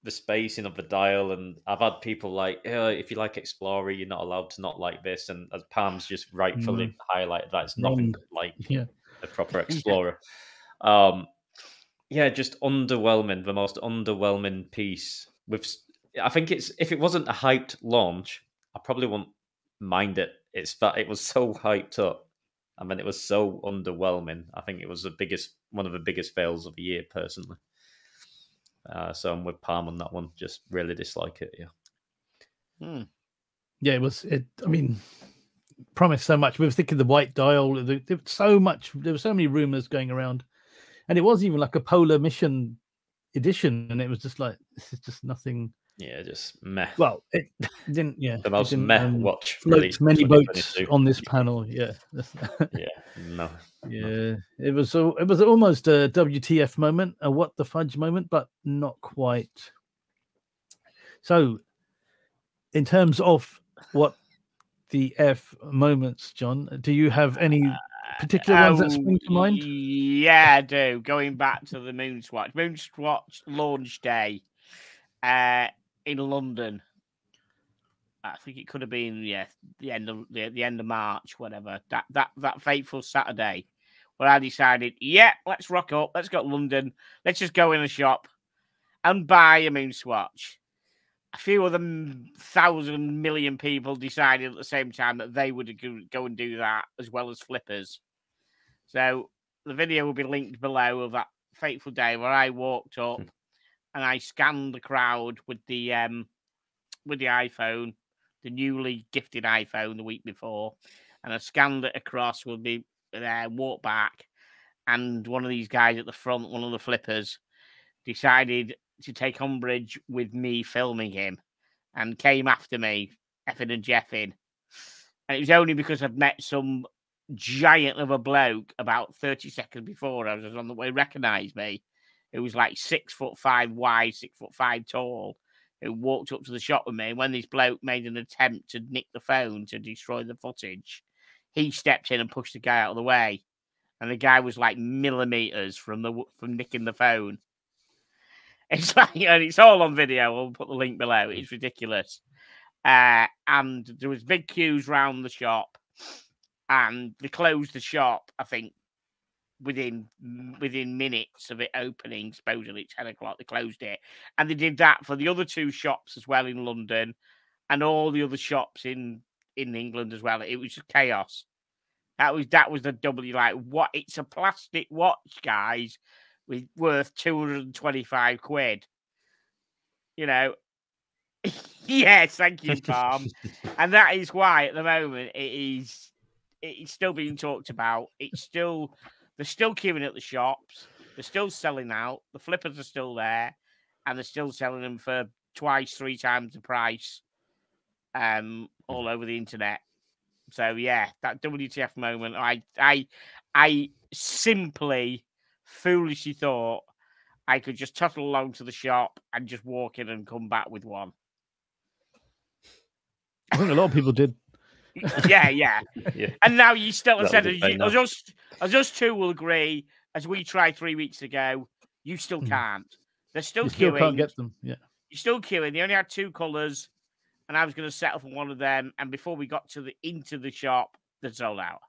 the spacing of the dial, and I've had people like, if you like Explorer, you're not allowed to not like this, and as Palms just rightfully highlighted that it's nothing like a proper Explorer. Just underwhelming, the most underwhelming piece. I think if it wasn't a hyped launch, I probably wouldn't mind it. It's that it was so hyped up, and then it was so underwhelming. I think it was one of the biggest fails of the year, personally. So I'm with Palm on that one. Just really dislike it. Yeah, it was. I mean, promised so much. We were thinking the white dial. There was so much. There were so many rumors going around, and it was even like a Polar Mission edition, and it was just like, this is just nothing. Yeah, just meh. Well, it didn't. Yeah, the most meh watch. Floats many boats on this panel. Yeah. No. Yeah, it was almost a WTF moment, a what the fudge moment, but not quite. So, in terms of what the F moments, John, do you have any particular ones that spring to mind? Yeah, I do. Going back to the Moonswatch launch day in London. I think it could have been the end of March, whatever. That fateful Saturday, where I decided, let's rock up, let's go to London, let's just go in a shop and buy a Moonswatch. A few of them 1,000 million people decided at the same time that they would go and do that, as well as flippers. So the video will be linked below of that fateful day where I walked up and I scanned the crowd with the iPhone, the newly gifted iPhone the week before, and I scanned it across with me there, walked back, and one of these guys at the front, one of the flippers, decided to take umbrage with me filming him and came after me, effing and jeffing. And it was only because I'd met some giant of a bloke about 30 seconds before I was on the way, recognised me. It was like 6'5" wide, 6'5" tall, who walked up to the shop with me. And when this bloke made an attempt to nick the phone to destroy the footage, he stepped in and pushed the guy out of the way. And the guy was like millimeters from nicking the phone. It's like, and it's all on video. We'll put the link below. It's ridiculous. And there was big queues round the shop, and they closed the shop, I think, within minutes of it opening. Supposedly at 10 o'clock, they closed it. And they did that for the other two shops as well in London, and all the other shops in England as well. It was just chaos. That was the W. Like, what? It's a plastic watch, guys, worth 225 quid. You know. Yes, thank you, Tom. And that is why at the moment it's still being talked about. They're still queuing at the shops. They're still selling out. The flippers are still there, and they're still selling them for 2-3 times the price. All over the internet. So yeah, that WTF moment. I simply foolishly thought I could just tuttle along to the shop and just walk in and come back with one. I think a lot of people did. Yeah. And now you still said, as us two will agree, as we tried 3 weeks ago, you still can't. They're still queuing. Still can't get them. Yeah, you're still queuing. They only had 2 colours, and I was going to settle for one of them. And before we got into the shop, they sold out.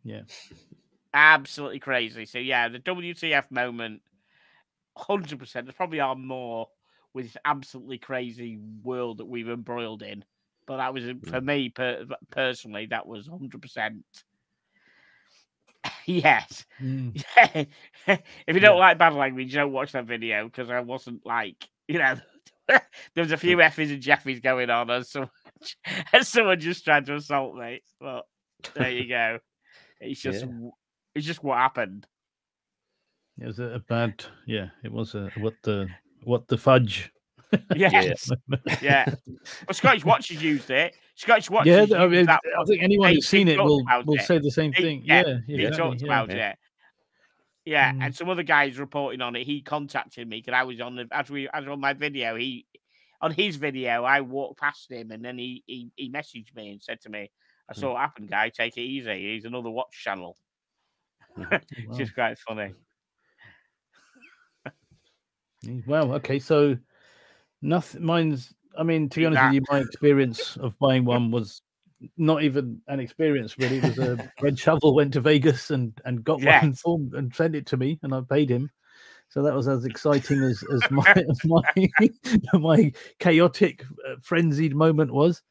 Yeah. Absolutely crazy. So yeah, the WTF moment, 100%. There probably are more with this absolutely crazy world that we've embroiled in, but that was for me personally. That was 100%. Yes. If you don't like bad language, don't watch that video, because I wasn't like, there was a few Effie's and Jeffies going on, and someone just tried to assault me. But there you go. It's just what happened. It was a bad. Yeah, it was a what the fudge. Yes. Yeah. Well, Scottish Watches used it. Scottish Watches. Yeah, I think anyone who's seen it will say the same thing. He talked about it. Yeah, and some other guys reporting on it. He contacted me because I was on on my video. On his video, I walked past him, and then he messaged me and said to me, "I saw what happened, guy. Take it easy. He's another watch channel." It's just quite funny. Well, okay, so nothing. Mine's. I mean, to be honest with you, my experience of buying one was not even an experience, really. It was a Red Shovel went to Vegas and got one formed and sent it to me, and I paid him. So that was as exciting as my chaotic, frenzied moment was.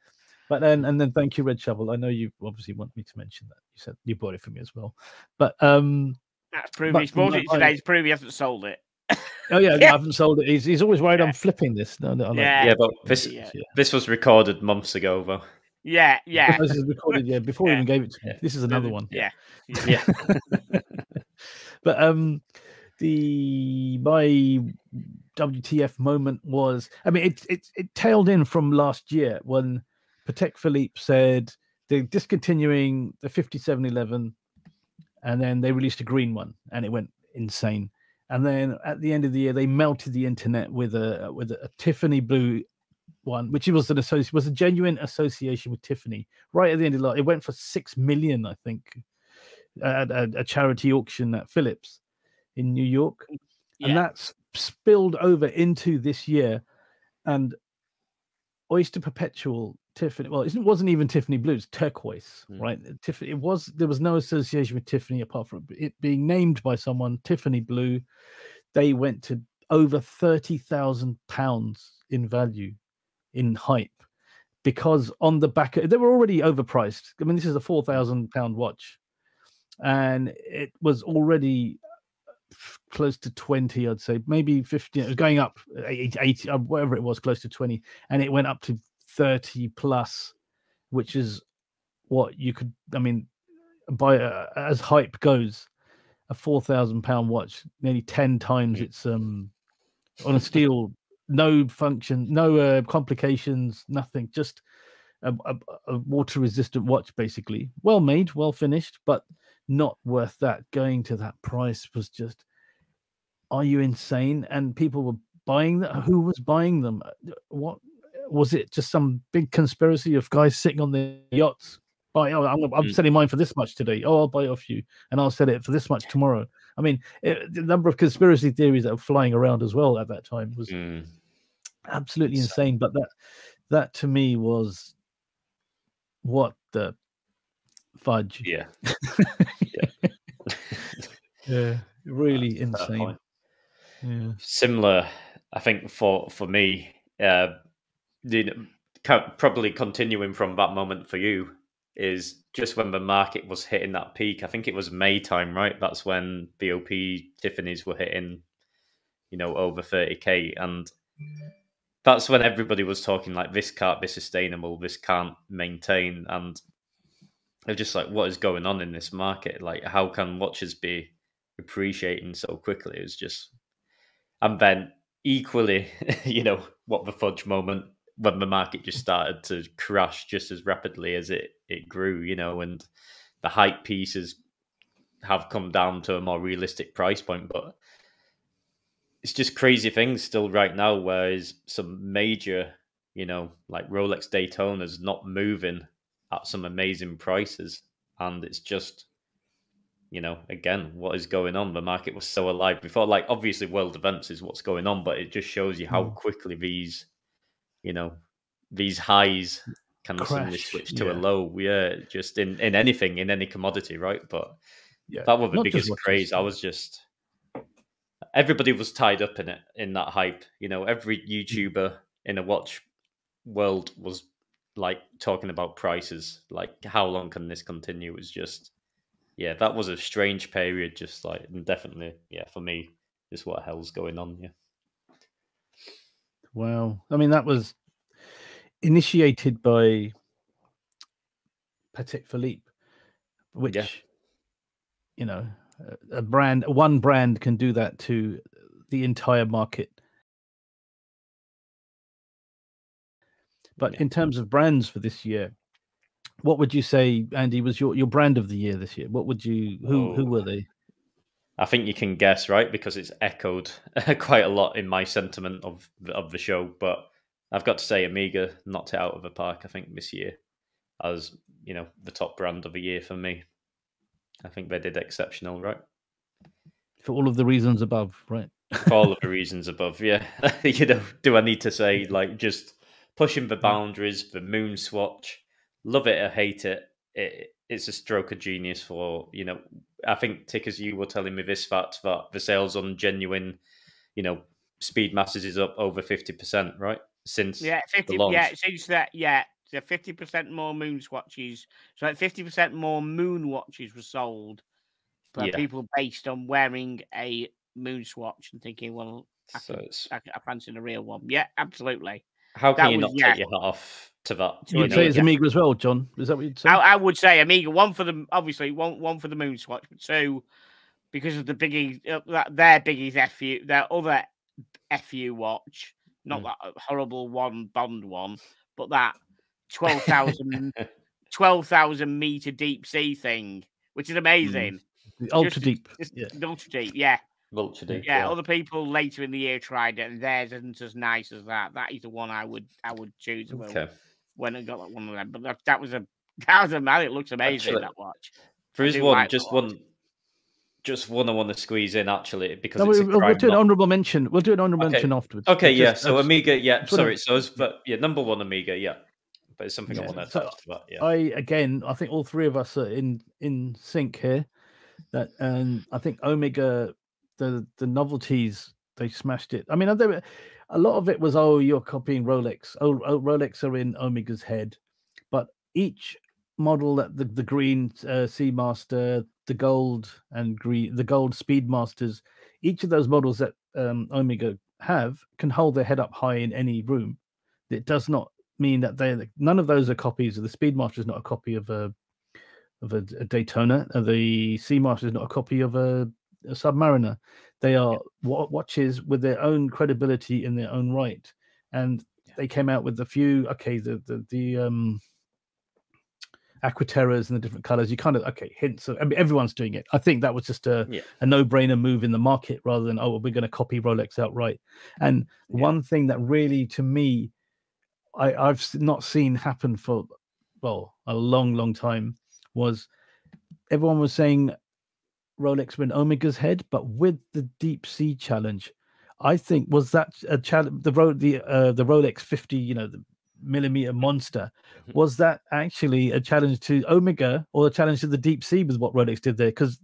But then thank you, Red Shovel. I know you obviously want me to mention that. You said you bought it for me as well. But that's proving he's bought it today. It's proving he hasn't sold it. Oh yeah, I haven't sold it. He's always worried I'm flipping this. No, but this was recorded months ago, though. Yeah. This is recorded, before he even gave it to me. This is another one. Yeah. But my WTF moment was, I mean, it tailed in from last year when Patek Philippe said they're discontinuing the 5711, and then they released a green one, and it went insane. And then at the end of the year, they melted the internet with a Tiffany blue one, which was a genuine association with Tiffany. Right at the end of it went for 6 million, I think. at a charity auction at Phillips in New York, Yeah. and that's spilled over into this year. And Oyster Perpetual Tiffany, well, it wasn't even Tiffany Blue, it's turquoise, right? Tiffany, there was no association with Tiffany apart from it being named by someone. Tiffany Blue, they went to over £30,000 in value, in hype, because on the back they were already overpriced. I mean, this is a £4,000 watch, and it was already close to 20, I'd say, maybe 15. It was going up 80, whatever it was, close to 20, and it went up to 30 plus, which is what you could, I mean, buy as hype goes, a £4,000 watch, nearly 10 times its on a steel, no function, no complications, nothing, just a water resistant watch, basically. Well made, well finished, but not worth that. Going to that price was just, are you insane? And people were buying them. Who was buying them? What was it? Just some big conspiracy of guys sitting on their yachts? I'm selling mine for this much today. Oh, I'll buy it off you, and I'll sell it for this much tomorrow. I mean, the number of conspiracy theories that were flying around as well at that time was absolutely insane. But that to me was, what the fudge? Yeah. Yeah, really insane. Yeah. Similar, I think for me, probably continuing from that moment for you is just when the market was hitting that peak. I think it was May time, right? That's when BOP Tiffany's were hitting, over 30k, and that's when everybody was talking like, this can't be sustainable, this can't maintain, and they're just like, what is going on in this market? Like, how can watches be appreciating so quickly? It was just, and then equally, what the fudge moment when the market just started to crash just as rapidly as it grew, and the hype pieces have come down to a more realistic price point. But it's just crazy things still right now, whereas some major, like Rolex Daytona's not moving at some amazing prices. And it's just, again, what is going on? The market was so alive before. Like, obviously world events is what's going on, but it just shows you how quickly these highs can suddenly switch to a low. Yeah, just in anything, in any commodity, right? But that was the biggest craze. I was just, everybody was tied up in it, in that hype. Every YouTuber in a watch world was like talking about prices, like, how long can this continue? It was just, that was a strange period, just like, and definitely, for me, just what hell's going on. Wow. I mean, that was initiated by Patek Philippe, which, one brand can do that to the entire market. But in terms of brands for this year, what would you say, Andy, was your brand of the year this year? What would you, who were they? I think you can guess, right? Because it's echoed quite a lot in my sentiment of the show. But I've got to say, Omega knocked it out of the park, I think, this year, as, the top brand of the year for me. I think they did exceptional, right? For all of the reasons above, right? For all of the reasons above, yeah. Do I need to say, like, just pushing the boundaries, the moon swatch, love it or hate it, it's a stroke of genius for, I think, Tickers, you were telling me this fact, that the sales on genuine, Speedmasters is up over 50%, right? Since 50, the launch. Since that, so 50% more moon swatches. So like 50% more moon watches were sold by people based on wearing a moon swatch and thinking, well, I fancy a real one. Yeah, absolutely. How can you not take your hat off to that? You'd say it's Omega as well, John. Is that what you'd say? I would say Omega. One for the, obviously, one for the moon swatch, but two, because of the biggie, their biggie's FU, their other FU watch, not that horrible one Bond one, but that 12,000 meter deep sea thing, which is amazing. The ultra deep. Ultra deep, yeah. Ultra deep. Yeah, other people later in the year tried it, and theirs isn't as nice as that. That is the one I would choose. When I got one of them, but that was a man. It looks amazing. Actually, that watch. There is one, just one I want to squeeze in actually because No, we'll do an honourable mention. We'll do an honourable mention afterwards. Okay, yeah. So Amiga, yeah. Sorry, but number one Amiga, yeah. But it's something I want to attach to that. Yeah. I think all three of us are in sync here. That and I think Omega, the novelties, they smashed it. I mean, a lot of it was you're copying Rolex. Rolex are in Omega's head, but each model that the green Seamaster, the gold and green, the gold Speedmasters, each of those models that Omega have can hold their head up high in any room. It does not mean that none of those are copies. The Speedmaster is not a copy of a Daytona. The Seamaster is not a copy of a Submariner. They are watches with their own credibility in their own right, and they came out with a few. The Aquaterras and the different colors. You kind of hints of. I mean, everyone's doing it. I think that was just a no-brainer move in the market rather than we're going to copy Rolex outright. And one thing that really, to me, I've not seen happen for a long time was everyone was saying Rolex went Omega's head, but with the deep sea challenge, I think was that a challenge. The Rolex 50, the millimeter monster, was that actually a challenge to Omega or a challenge to the deep sea with what Rolex did there? Because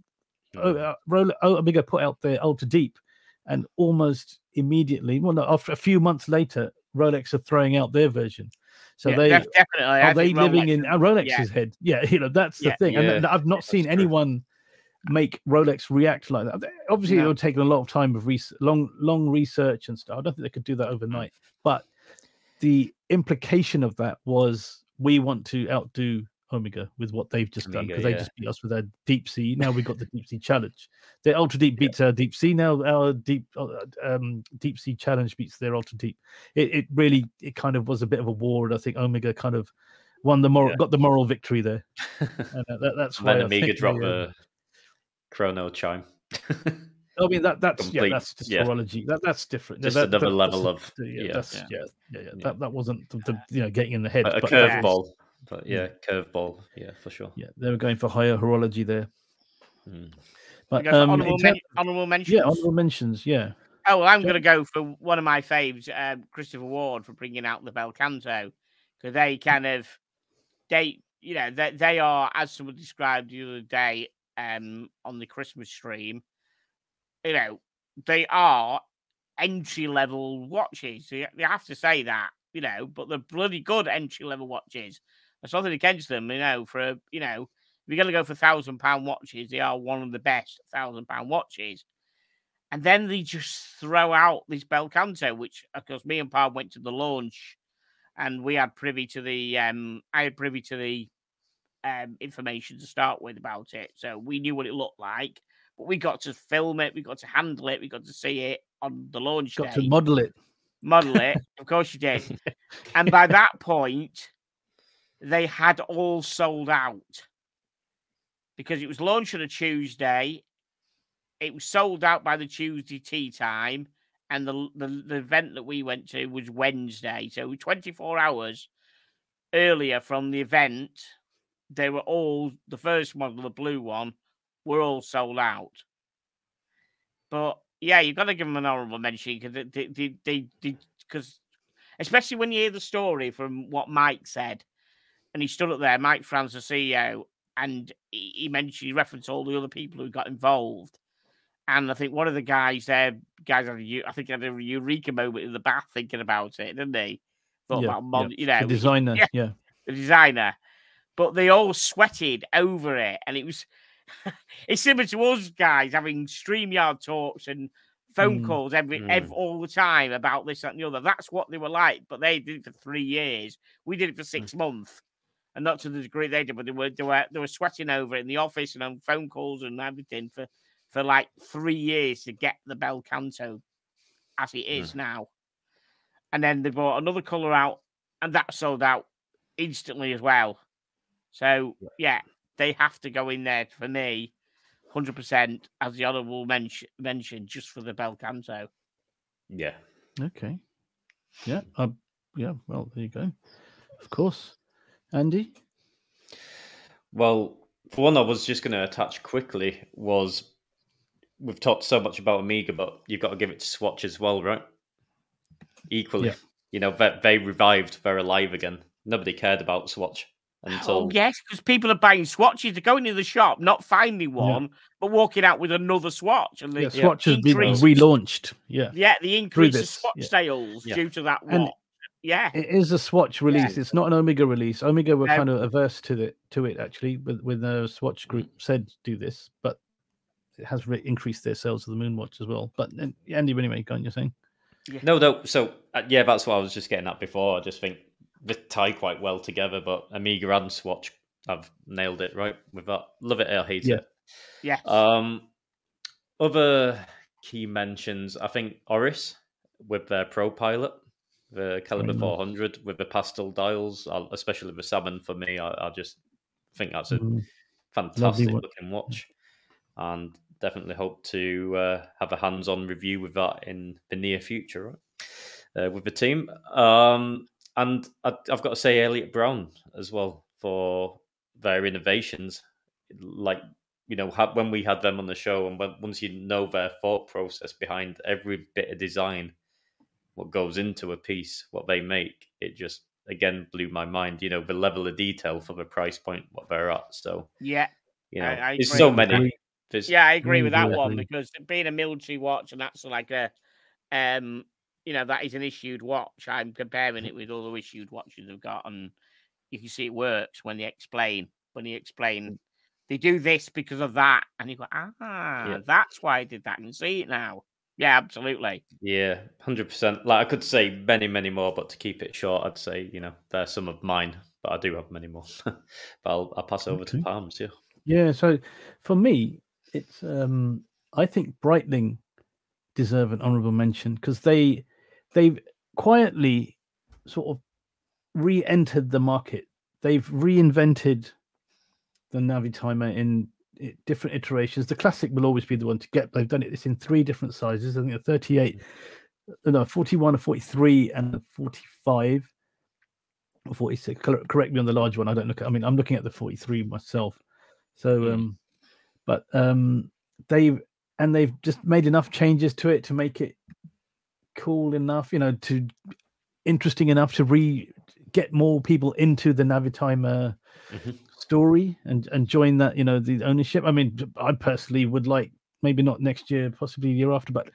Omega put out their ultra deep, and almost immediately, after a few months later, Rolex are throwing out their version. So definitely are they living in Rolex's head? Yeah, that's the thing. And I've not seen anyone make Rolex react like that. Obviously, it would take a lot of time of long research and stuff. I don't think they could do that overnight. But the implication of that was we want to outdo Omega with what they've just done because they just beat us with their deep sea. Now we've got the deep sea challenge. Their ultra deep beats our deep sea. Now our deep sea challenge beats their ultra deep. It really kind of was a bit of a war, and I think Omega kind of won got the moral victory there. And that's why Amiga dropped the chrono chime. I mean that's just horology. That's different. Just another level of That wasn't the getting in the head. A curveball. But curveball, for sure. Yeah, they were going for higher horology there. But honorable mentions. Yeah, honorable mentions. Yeah. Oh, well, I'm going to go for one of my faves, Christopher Ward, for bringing out the bel canto, because they kind of they are, as someone described the other day on the Christmas stream, they are entry level watches. So you have to say that, but they're bloody good entry level watches. There's nothing against them, for if you're going to go for £1,000 watches, they are one of the best £1,000 watches. And then they just throw out this bel canto, which, of course, me and Pa went to the launch, and we had privy to the information to start with about it, so we knew what it looked like. But we got to film it, we got to handle it, we got to see it on the launch day. Got to model it. Of course you did. And by that point, they had all sold out because it was launched on a Tuesday. It was sold out by the Tuesday tea time, and the event that we went to was Wednesday. So 24 hours earlier from the event, they were all, the first model, the blue one, were all sold out. But yeah, you've got to give them an honourable mention because especially when you hear the story from what Mike said, and he stood up there, Mike Franz, the CEO, and he referenced all the other people who got involved. And I think one of the guys there, had a eureka moment in the bath thinking about it, didn't he? Thought about the designer, the designer. But they all sweated over it, and it was it's similar to us guys having StreamYard talks and phone calls all the time about this, that, and the other. That's what they were like, but they did it for 3 years. We did it for 6 months, and not to the degree they did, but they were sweating over it in the office and on phone calls and everything for like 3 years to get the bel canto as it is now. And then they brought another colour out, and that sold out instantly as well. So yeah, they have to go in there for me, 100% as the honourable mention, just for the bel canto. Yeah. Okay. Yeah. Well, there you go. Of course, Andy. Well, For one, I was just going to attach quickly was we've talked so much about Amiga, but you've got to give it to Swatch as well, right? Equally, they revived, they're alive again. Nobody cared about Swatch until yes, because people are buying Swatches. They're going to the shop, not finding one, but walking out with another Swatch. And the Swatch has been relaunched. The increase of Swatch sales due to that watch. It is a Swatch release. It's not an Omega release. Omega were kind of averse to it actually, when the Swatch group said do this, but it has increased their sales of the Moonwatch as well. But Andy, anyway, go on, you're saying? No. So that's what I was just getting at before. I just think they tie quite well together. But Amiga and Swatch, I've nailed it right with that. Love it or hate it. Yeah. Other key mentions, I think Oris with their Pro Pilot, the Caliber 400 with the pastel dials, especially the salmon. For me, I just think that's a fantastic looking watch, and definitely hope to have a hands-on review with that in the near future, right? With the team. And I've got to say Elliot Brown as well for their innovations. Like, when we had them on the show, and once you know their thought process behind every bit of design, what goes into a piece, what they make, it just, again, blew my mind. The level of detail for the price point, what they're at. So, I there's so many. I agree with that one, because being a military watch, and that's like that is an issued watch. I'm comparing it with all the issued watches they've got, and you can see it works when they explain. They do this because of that, and you go, that's why I did that. And see it now. Yeah, absolutely. Yeah, 100%. Like, I could say many, many more, but to keep it short, I'd say they're some of mine, but I do have many more. But I'll pass over to Palms. Yeah. So for me, it's I think Breitling deserve an honourable mention because they've quietly sort of re-entered the market. They've reinvented the Navitimer in different iterations. The classic will always be the one to get. They've done it in 3 different sizes. I think a 38, 41, a 43, and a 45 or 46. Correct me on the large one. I'm looking at the 43 myself. So, they've just made enough changes to it to make it cool enough, to interesting enough to get more people into the Navitimer story and join that, the ownership. I mean, I personally would like, maybe not next year, possibly the year after, but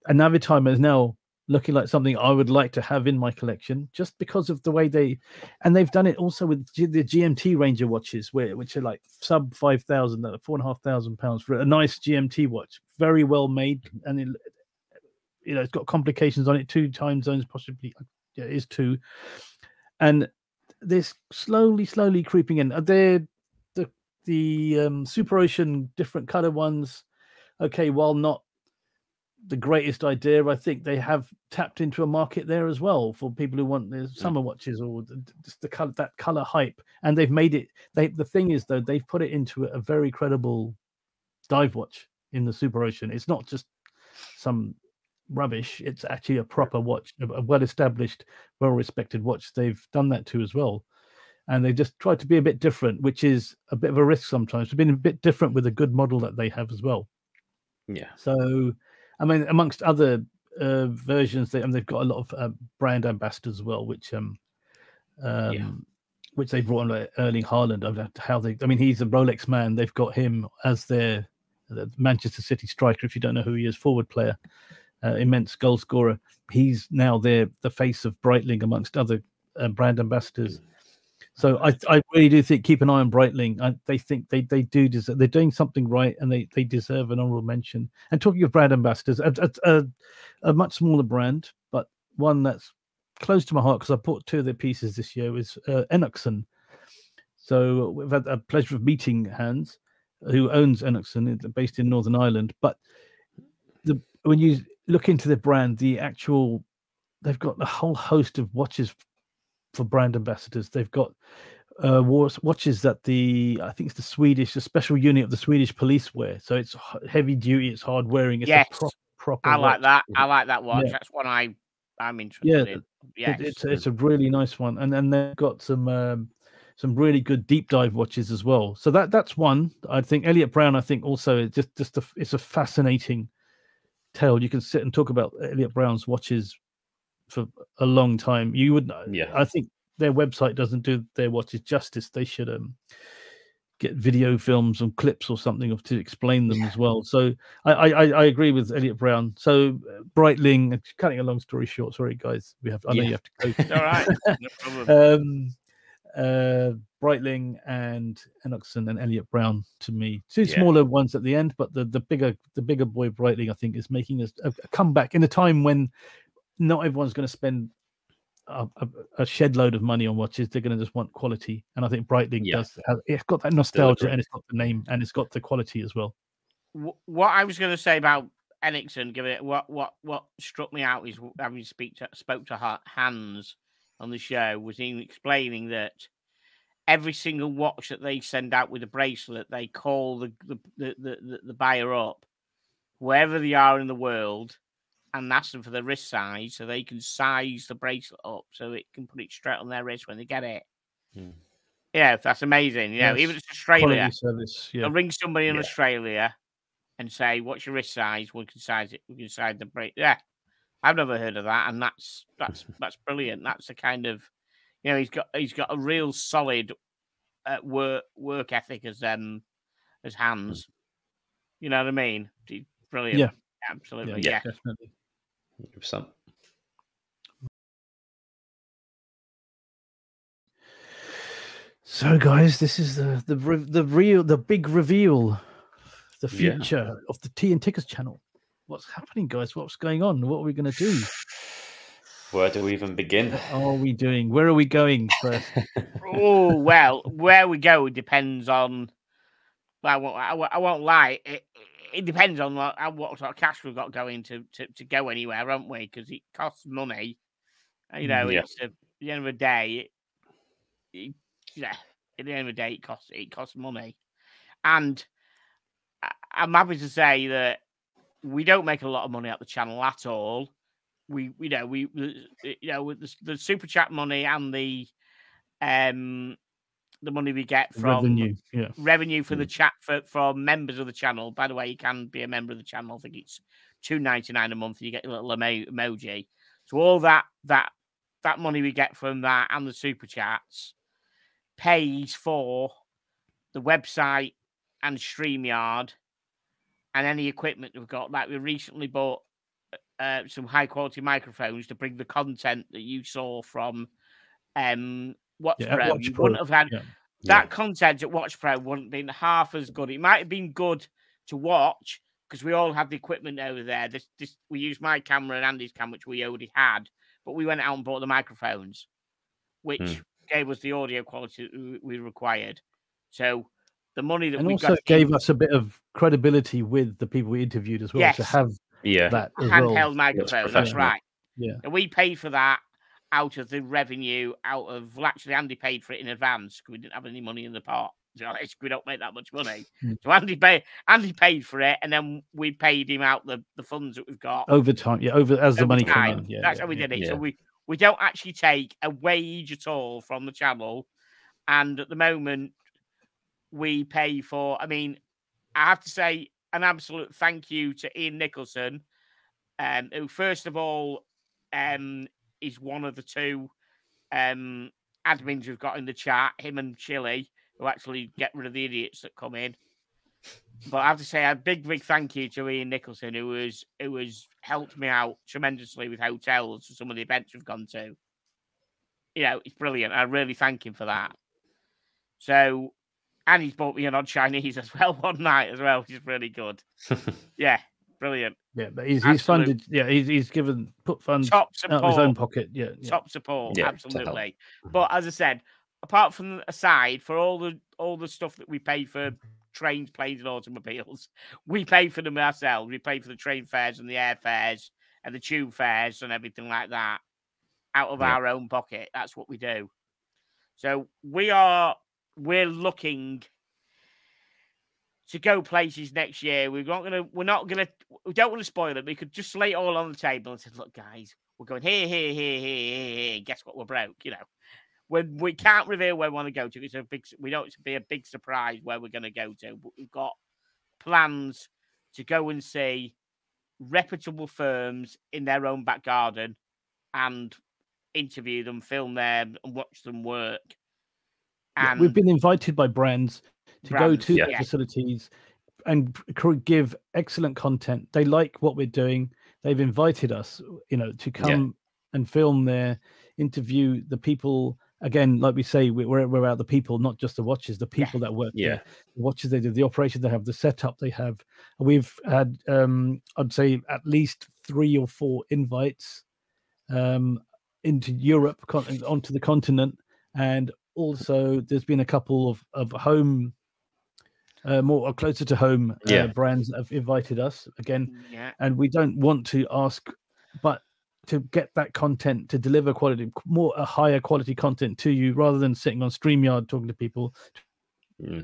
a Navitimer is now looking like something I would like to have in my collection, just because of the way they've done it also with the GMT Ranger watches, which are like sub 5,000, £4,500 for a nice GMT watch, very well made, and it's got complications on it, 2 time zones, possibly. It is 2, and this slowly creeping in. They're the Super Ocean different color ones. Okay, while not the greatest idea, I think they have tapped into a market there as well for people who want the summer watches or just that color hype. And they've made it. The thing is, though, they've put it into a very credible dive watch in the Super Ocean. It's not just some rubbish. It's actually a proper watch, a well-established, well-respected watch. They've done that too as well. And they just tried to be a bit different, which is a bit of a risk sometimes. They've been a bit different with a good model that they have as well. Yeah. So, I mean, amongst other versions, they've got a lot of brand ambassadors as well, which they brought on, like Erling Haaland. He's a Rolex man. They've got him as their Manchester City striker. If you don't know who he is, forward player, immense goal scorer. He's now the face of Breitling amongst other brand ambassadors. So I really do think, keep an eye on Breitling. They think they do deserve, they're doing something right, and they deserve an honorable mention. And talking of brand ambassadors, a much smaller brand, but one that's close to my heart because I bought 2 of their pieces this year, is Enoxen. So we've had a pleasure of meeting Hans, who owns Enoxen, based in Northern Ireland. But when you look into the brand, they've got a whole host of watches for brand ambassadors. They've got watches that I think it's the special unit of the Swedish police wear. So it's heavy duty, it's hard wearing. It's a proper I like watch. that. I like that watch. Yeah. That's one I'm interested in. It's a really nice one. And then they've got some some really good deep dive watches as well. So that's one. I think Elliot Brown. I think also it's a fascinating tale. You can sit and talk about Elliot Brown's watches for a long time. You would, I think their website doesn't do their watches justice. They should get video films and clips or something to explain them as well. So I agree with Elliot Brown. So Breitling, cutting a long story short, sorry guys, I know you have to go. It's all right, no problem. Breitling and Enochson and Elliot Brown, to me, two smaller ones at the end, but the bigger boy Breitling, I think, is making a comeback in a time when not everyone's going to spend a shed load of money on watches. They're going to just want quality, and I think Breitling does. It's got that nostalgia, and it's got the name, and it's got the quality as well. What I was going to say about Enochson, give it what struck me out is having spoke to Hans on the show, was him explaining that every single watch that they send out with a bracelet, they call the buyer up, wherever they are in the world, and ask them for the wrist size so they can size the bracelet up so it can put it straight on their wrist when they get it. Yeah, that's amazing. You know, even if it's Australia, service, they'll ring somebody in Australia and say, "What's your wrist size? We can size it. We can size the bracelet." Yeah, I've never heard of that, and that's brilliant. That's the kind of, you know, he's got a real solid work ethic as Hans. You know what I mean? Brilliant. Yeah, absolutely. Yeah, definitely. 100%. So, guys, this is the big reveal, the future of the Tea and Tickers channel. What's happening, guys? What's going on? What are we going to do? Where do we even begin? What are we doing? Where are we going first? Oh, well, where we go depends on. Well, I won't lie. It depends on what sort of cash we've got going to go anywhere, haven't we? Because it costs money. You know, it's at the end of the day. At the end of the day, it costs money, and I'm happy to say that we don't make a lot of money at the channel at all. We with the super chat money and the money we get from revenue for the chat for members of the channel. By the way, you can be a member of the channel. I think it's $2.99 a month. And you get a little emoji. So all that money we get from that and the super chats pays for the website and StreamYard and any equipment we've got. Like we recently bought some high quality microphones to bring the content that you saw from Watch Pro. You wouldn't have had that content at Watch Pro wouldn't have been half as good. It might have been good to watch because we all have the equipment over there. We used my camera and Andy's camera, which we already had, but we went out and bought the microphones, which gave us the audio quality we required. So the money that we got also gave us a bit of credibility with the people we interviewed as well to have that as handheld microphone. That's right. Yeah, and we paid for that out of the revenue. Actually, Andy paid for it in advance because we didn't have any money in the pot. So we don't make that much money. So Andy paid for it, and then we paid him out the funds that we've got over time. Yeah, as the money came in. Yeah, that's how we did it. Yeah. So we don't actually take a wage at all from the channel, and at the moment we pay for. I mean, I have to say an absolute thank you to Ian Nicholson, who first of all is one of the two admins we've got in the chat. Him and Chili, who actually get rid of the idiots that come in. But I have to say a big thank you to Ian Nicholson, who has helped me out tremendously with hotels for some of the events we've gone to. You know, it's brilliant. I really thank him for that. So, and he's bought me an odd Chinese as well one night as well, which is really good. Yeah, brilliant. Yeah, but he's funded. Yeah, he's put funds top support out of his own pocket. Yeah, top support. Yeah, absolutely. But as I said, apart from aside for all the stuff that we pay for trains, planes, and automobiles, we pay for them ourselves. We pay for the train fares and the air fares and the tube fares and everything like that out of our own pocket. That's what we do. So we're looking to go places next year. We don't want to spoil it. We could just lay it all on the table and say, look, guys, we're going here. Guess what? We're broke. You know, when we can't reveal where we want to go to. We don't to be a big surprise where we're going to go to, but we've got plans to go and see reputable firms in their own back garden and interview them, film them, and watch them work. And we've been invited by brands to go to their facilities and give excellent content. They like what we're doing. They've invited us, to come and film there, interview the people. Again, like we say, we're about the people, not just the watches, the people that work there, the watches they do, the operation they have, the setup they have. We've had, I'd say, at least 3 or 4 invites into Europe, onto the continent. And also there's been a couple of home, more closer to home brands that have invited us again. And we don't want to ask, but to get that content, to deliver quality, a higher quality content to you, rather than sitting on StreamYard talking to people, to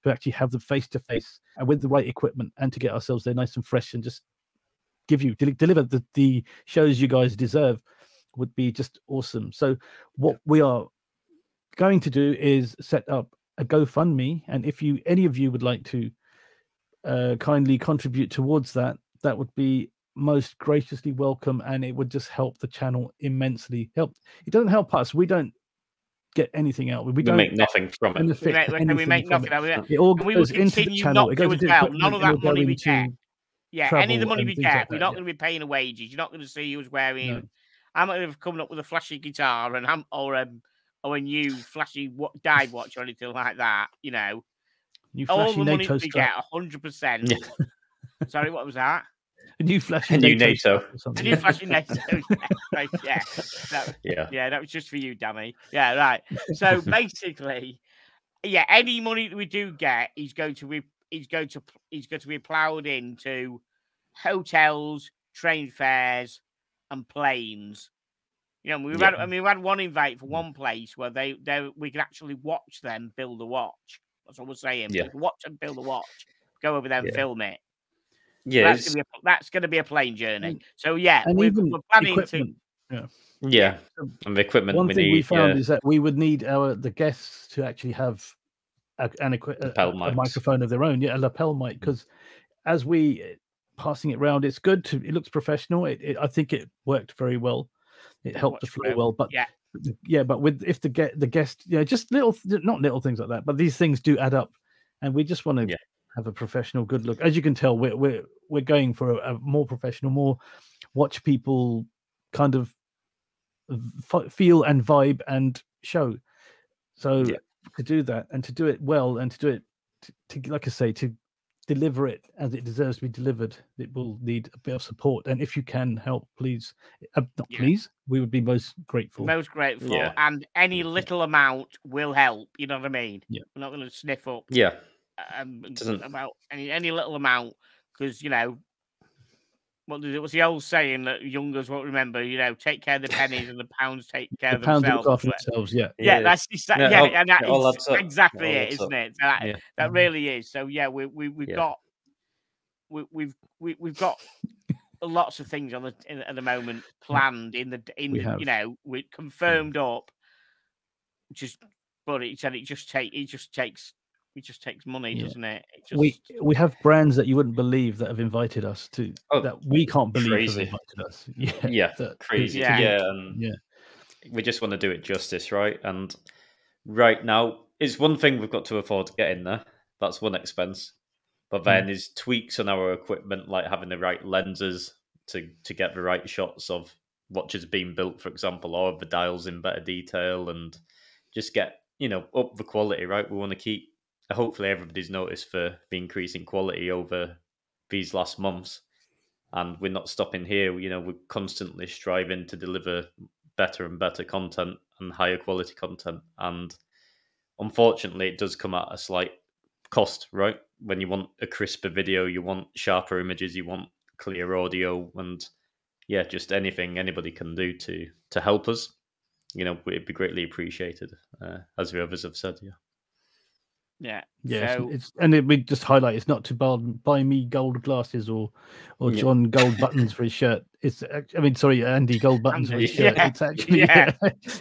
actually have the face-to-face and with the right equipment, and to get ourselves there nice and fresh and just deliver the shows you guys deserve, would be just awesome. So what we are going to do is set up a GoFundMe, and if any of you would like to kindly contribute towards that, that would be most graciously welcome, and it would just help the channel immensely. It doesn't help us. We don't get anything out. We don't make nothing from it. We make nothing out of it. It all goes into the channel. It goes as well. None of that money we get. Any of the money we get, we're not going to be paying the wages. You're not going to see us wearing. No. I'm not going to be coming up with a flashy guitar or a new flashy dive watch or anything like that. All the money we get, 100%. Sorry, what was that? A new flashy NATO. A new flashy NATO. That was just for you, Danny. Yeah, right. So basically, any money that we do get is going to be ploughed into hotels, train fares, and planes. We've had one invite for one place where we could actually watch them build a watch. That's what we're saying. We can watch them build a watch. Go over there and film it. Yeah, so that's going to be a plane journey. So we're planning equipment. And the equipment. One thing we found is that we would need the guests to actually have a microphone of their own, a lapel mic, because as we passing it around, it's good. It looks professional. I think it worked very well. It helped the flow well, but but if the guest, just not little things like that, but these things do add up, and we just want to have a professional, good look. As you can tell, we're going for a more professional, more watch people kind of feel and vibe and show. So to do that and to do it well and to do it, to like I say, to deliver it as it deserves to be delivered, it will need a bit of support. And if you can help, please, we would be most grateful. And any little amount will help. You know what I mean? We're not going to sniff up. About any little amount, because what's the old saying that youngers won't remember? Take care of the pennies and the pounds take care of themselves. That's exactly it, isn't it? That really is. So we've got lots of things on at the moment planned we're confirmed up. It just takes money, doesn't it? We have brands that you wouldn't believe that have invited us to that we can't believe have invited us. Crazy. We just want to do it justice, right? And right now, it's one thing we've got to afford to get in there. That's one expense. But then is tweaks on our equipment, like having the right lenses to get the right shots of watches being built, for example, or the dials in better detail, and just get up the quality, right? We want to keep. Hopefully everybody's noticed the increase in quality over these last months, and we're not stopping here. We're constantly striving to deliver better and better content and higher quality content, and unfortunately it does come at a slight cost, right? When you want a crisper video, you want sharper images, you want clear audio, and just anything anybody can do to help us, it'd be greatly appreciated, as the others have said. Yeah. Yes, So, we just highlight it's not to buy me gold glasses or John gold buttons for his shirt. Andy gold buttons for his shirt. yeah, It's actually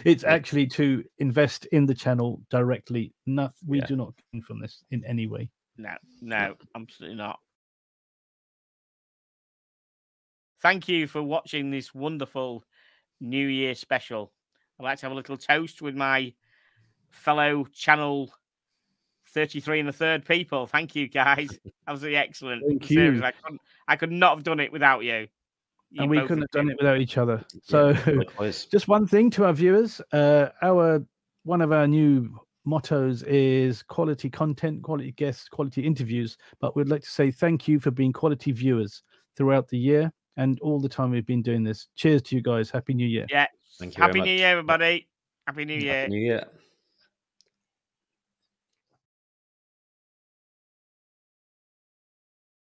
it's actually to invest in the channel directly. We do not gain from this in any way. No, absolutely not. Thank you for watching this wonderful New Year special. I'd like to have a little toast with my fellow channel 33 and a third people. Thank you, guys. Absolutely excellent. Thank you. I could not have done it without you. And we couldn't have done it without each other. So just one thing to our viewers, one of our new mottos is quality content, quality guests, quality interviews. But we'd like to say thank you for being quality viewers throughout the year and all the time we've been doing this. Cheers to you guys. Happy New Year. Yeah. Thank you. Happy New Year, everybody. Happy New Year. Happy New Year.